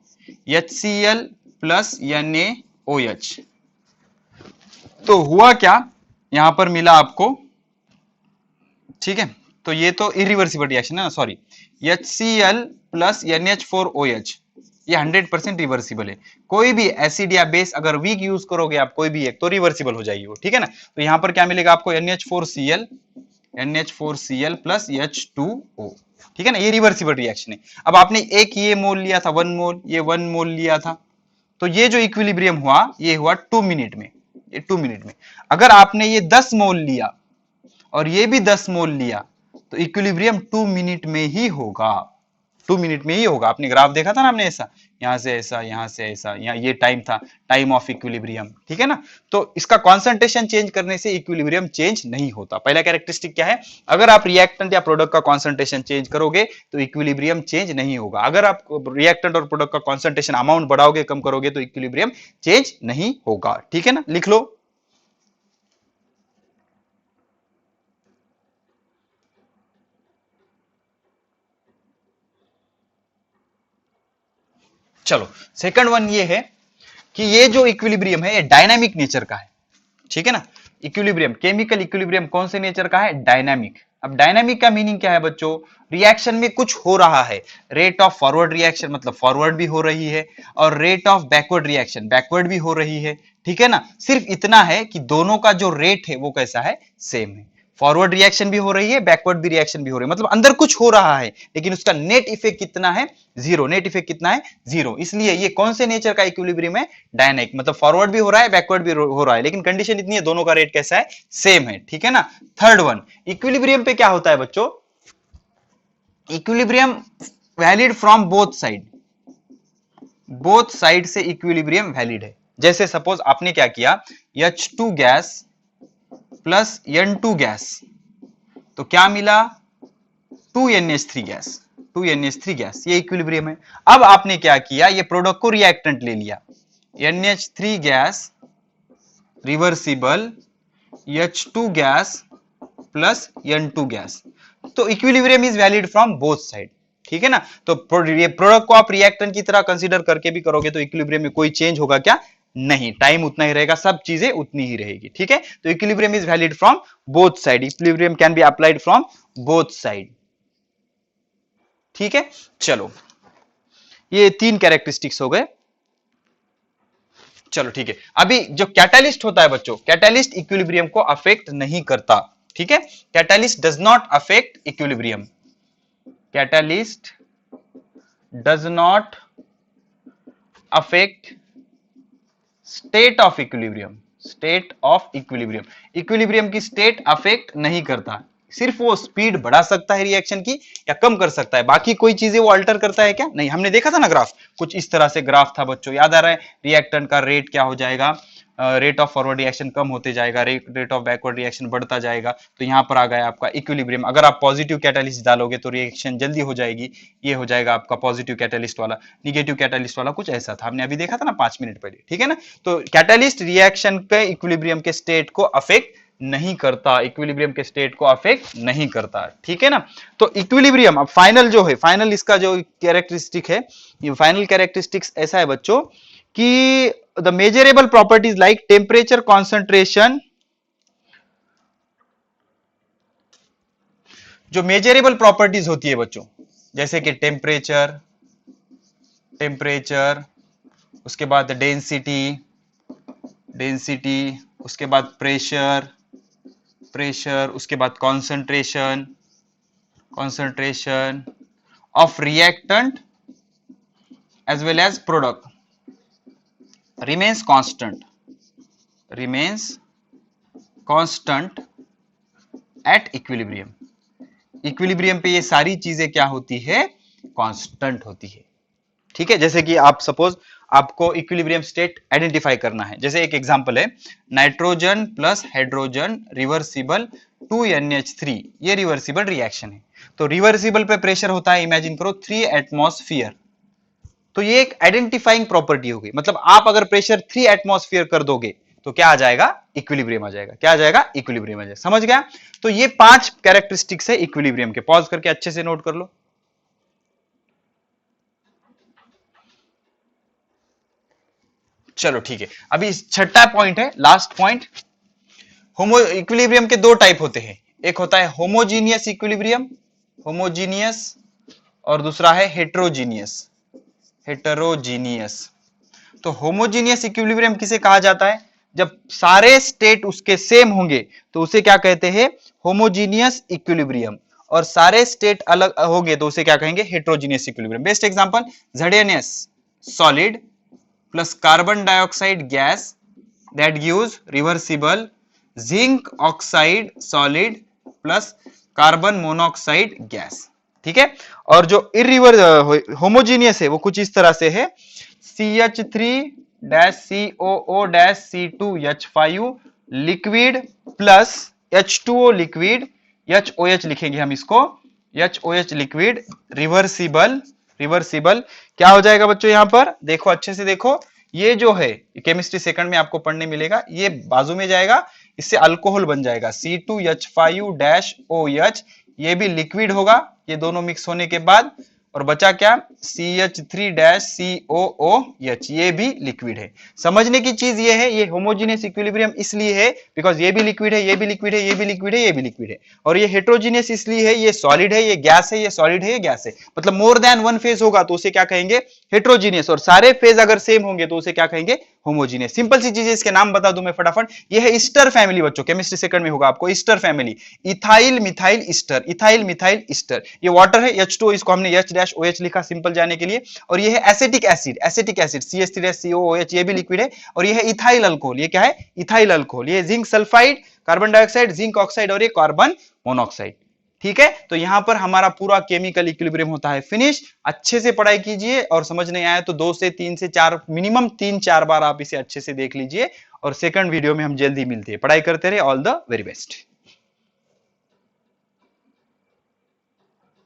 HCl plus NaOH, तो हुआ क्या, यहां पर मिला आपको, ठीक है, तो ये तो इरिवर्सिबल रिएक्शन है ना, सॉरी, HCl प्लस NH4OH, ये 100% रिवर्सिबल है। कोई भी एसिड या बेस अगर वीक यूज करोगे आप, कोई भी एक, तो रिवर्सिबल हो जाएगी वो, ठीक है ना। तो यहां पर क्या मिलेगा आपको, NH4Cl प्लस H2O, ठीक है ना, ये रिवर्सिबल रिएक्शन है। अब आपने एक ये मोल लिया था, 1 मोल, ये 1 मोल लिया था, तो ये जो इक्विलिब्रियम हुआ, ये हुआ 2 मिनट में, ये 2 मिनट में। अगर आपने ये 10 मोल लिया और ये भी 10 मोल लिया, तो इक्विलिब्रियम 2 मिनट में ही होगा, 2 मिनट में ही होगा। आपने ग्राफ देखा था ना, आपने ऐसा, यहां से ऐसा, यहां से ऐसा, यहाँ ये टाइम था, टाइम ऑफ इक्विलिब्रियम, ठीक है ना। तो इसका कॉन्सेंट्रेशन चेंज करने से इक्विलिब्रियम चेंज नहीं होता। पहला कैरेक्टरिस्टिक क्या है, अगर आप रिएक्टेंट या प्रोडक्ट का कॉन्सेंट्रेशन चेंज करोगे तो इक्विलिब्रियम चेंज नहीं होगा। अगर आप रिएक्टेंट और प्रोडक्ट का कॉन्सेंट्रेशन अमाउंट बढ़ाओगे, कम करोगे, तो इक्विलिब्रियम चेंज नहीं होगा, ठीक है ना, लिख लो। चलो, सेकंड वन ये है कि ये जो इक्विलिब्रियम है ये डायनामिक नेचर का है, ठीक है ना। इक्विलिब्रियम, केमिकल इक्विलिब्रियम कौन से नेचर का है, डायनामिक। अब डायनामिक का मीनिंग क्या है बच्चों, रिएक्शन में कुछ हो रहा है, रेट ऑफ फॉरवर्ड रिएक्शन मतलब फॉरवर्ड भी हो रही है, और rate of backward reaction backward भी हो रही है, ठीक है ना। सिर्फ इतना है कि दोनों का जो रेट है वो कैसा है, सेम है। फॉरवर्ड रिएक्शन भी हो रही है, बैकवर्ड भी रिएक्शन भी हो रही है, मतलब अंदर कुछ हो रहा है, लेकिन उसका नेट इफेक्ट कितना है, जीरो। नेट इफेक्ट कितना है, जीरो। इसलिए ये कौन से नेचर का इक्विलिब्रियम है, डायनामिक, मतलब फॉरवर्ड भी हो रहा है, बैकवर्ड भी हो रहा है, लेकिन कंडीशन इतनी है, दोनों का रेट कैसा है, सेम है, ठीक है ना। थर्ड वन, इक्विलिब्रियम पे क्या होता है बच्चों, equilibrium valid from both side, both side से इक्विलिब्रियम वैलिड है। जैसे सपोज आपने क्या किया, H2 gas plus N2 gas, तो क्या मिला, 2NH3 गैस, 2NH3 गैस, ये इक्विलिब्रियम है। अब आपने क्या किया, ये प्रोडक्ट को रिएक्टेंट ले लिया, NH3 gas reversible H2 gas plus N2 gas, तो equilibrium is valid from both side, ठीक है ना। तो ये प्रोडक्ट को आप रिएक्टेंट की तरह कंसीडर करके भी करोगे तो इक्विलिब्रियम में कोई चेंज होगा क्या, नहीं, टाइम उतना ही रहेगा, सब चीजें उतनी ही रहेगी, ठीक है। तो equilibrium is valid from both side, equilibrium can be applied from both side, ठीक है। चलो ये 3 कैरेक्टरिस्टिक्स हो गए। चलो ठीक है, अभी जो कैटालिस्ट होता है बच्चों, कैटालिस्ट इक्विलिब्रियम को अफेक्ट नहीं करता, ठीक है। Catalyst does not affect equilibrium, catalyst does not affect state of equilibrium, state of equilibrium, equilibrium की स्टेट अफेक्ट नहीं करता, सिर्फ वो स्पीड बढ़ा सकता है रिएक्शन की या कम कर सकता है, बाकी कोई चीजें वो अल्टर करता है क्या, नहीं। हमने देखा था ना ग्राफ, कुछ इस तरह से ग्राफ था बच्चों, याद आ रहा है, रिएक्टेंट का रेट क्या हो जाएगा, रेट ऑफ फॉरवर्ड रिएक्शन कम होते जाएगा, रेट ऑफ बैकवर्ड रिएक्शन बढ़ता जाएगा, तो यहाँ पर आ गया आपका इक्विलिब्रियम। अगर आप पॉजिटिव कैटालिस्ट डालोगे तो रिएक्शन जल्दी हो जाएगी, ये हो जाएगा आपका पॉजिटिव कैटालिस्ट वाला, निगेटिव कैटालिस्ट वाला कुछ ऐसा था, हमने अभी देखा था ना 5 मिनट पहले, ठीक है ना। तो कैटालिस्ट रिएक्शन के इक्विलिब्रियम के स्टेट को अफेक्ट नहीं करता, इक्विलिब्रियम के स्टेट को अफेक्ट नहीं करता, ठीक है ना। तो इक्विलिब्रियम अब फाइनल जो है, फाइनल इसका जो कैरेक्टरिस्टिक है, ये फाइनल कैरेक्टरिस्टिक्स ऐसा है बच्चों कि the measurable properties like temperature, concentration, जो मेजरेबल प्रॉपर्टीज होती है बच्चों, जैसे कि टेम्परेचर, उसके बाद डेंसिटी, उसके बाद प्रेशर, उसके बाद concentration of reactant as well as product remains constant at equilibrium, equilibrium पे ये सारी चीजें क्या होती है, कांस्टेंट होती है, ठीक है। जैसे कि आप सपोज आपको इक्विलिब्रियम स्टेट आइडेंटिफाई करना है, जैसे एक एग्जांपल है, nitrogen plus hydrogen reversible 2NH3, ये रिवर्सिबल रिएक्शन है, तो रिवर्सिबल पे प्रेशर होता है, इमेजिन करो 3 एटमॉस्फेयर, तो ये एक आइडेंटिफाइंग प्रॉपर्टी होगी, मतलब आप अगर प्रेशर 3 एटमॉस्फेयर कर दोगे तो क्या आ जाएगा, इक्विलिब्रियम आ जाएगा, क्या आ जाएगा, इक्विलिब्रियम आ जाएगा, समझ गया। तो ये 5 कैरेक्टरिस्टिक्स है इक्विलिब्रियम के, पॉज करके अच्छे से नोट कर लो। चलो ठीक है, अभी छठा पॉइंट है, लास्ट पॉइंट। इक्विलिब्रियम के 2 टाइप होते हैं, एक होता है होमोजीनियस इक्विलिब्रियम, होमोजीनियस, और दूसरा है हेट्रोजीनियस, तो होमोजीनियस इक्विलिब्रियम किसे कहा जाता है, जब सारे स्टेट उसके सेम होंगे तो उसे क्या कहते हैं, होमोजीनियस इक्विलिब्रियम, और सारे स्टेट अलग होंगे तो उसे क्या कहेंगे, heterogeneous equilibrium. Best example, ZnS solid plus carbon dioxide gas that gives reversible zinc oxide solid plus carbon monoxide gas, ठीक है। और जो होमोजीनियस है वो कुछ इस तरह से है, CH3-COO-C2H5 liquid plus H2O liquid, HOH लिखेंगे हम इसको, HOH लिक्विड रिवर्सिबल, क्या हो जाएगा बच्चों, यहां पर देखो, अच्छे से देखो, ये जो है केमिस्ट्री सेकंड में आपको पढ़ने मिलेगा, ये बाजू में जाएगा, इससे अल्कोहल बन जाएगा C2H5-OH, ये भी लिक्विड होगा, ये दोनों मिक्स होने के बाद, और बचा क्या, CH3-COOH, ये भी लिक्विड है। समझने की चीज ये है, ये होमोजीनियस इक्विलिब्रियम इसलिए है बिकॉज ये भी लिक्विड है, ये भी लिक्विड है, ये भी लिक्विड है, ये भी लिक्विड है, और ये हेट्रोजीनियस इसलिए है, ये सॉलिड है, ये गैस है, ये सॉलिड है, ये गैस है, मतलब मोर देन वन फेज होगा तो उसे क्या कहेंगे, हेट्रोजीनियस, और सारे फेज अगर सेम होंगे तो उसे क्या कहेंगे, होमोजीनियस। सिंपल सी चीजें, इसके नाम बता दूं मैं फटाफट, ये है ईस्टर फैमिली बच्चों, केमिस्ट्री सेकंड में होगा आपको, Easter family, ethyl methyl Easter, ethyl methyl Easter, ये वाटर है H2O, इसको हमने H-OH लिखा सिंपल जाने के लिए, और ये है एसिटिक एसिड, CH3-COOH, ये भी लिक्विड है, और ये है इथाइल अल्कोहल, ये क्या है, इथाइल अल्कोहल, ये zinc sulphide, carbon dioxide, zinc oxide, और ये कार्बन मोनोऑक्साइड, ठीक है। तो यहां पर हमारा पूरा केमिकल इक्विलिब्रियम होता है फिनिश। अच्छे से पढ़ाई कीजिए, और समझ नहीं आया तो 2 से 3 से 4, मिनिमम 3-4 बार आप इसे अच्छे से देख लीजिए, और सेकंड वीडियो में हम जल्दी मिलते हैं। पढ़ाई करते रहे, ऑल द वेरी बेस्ट।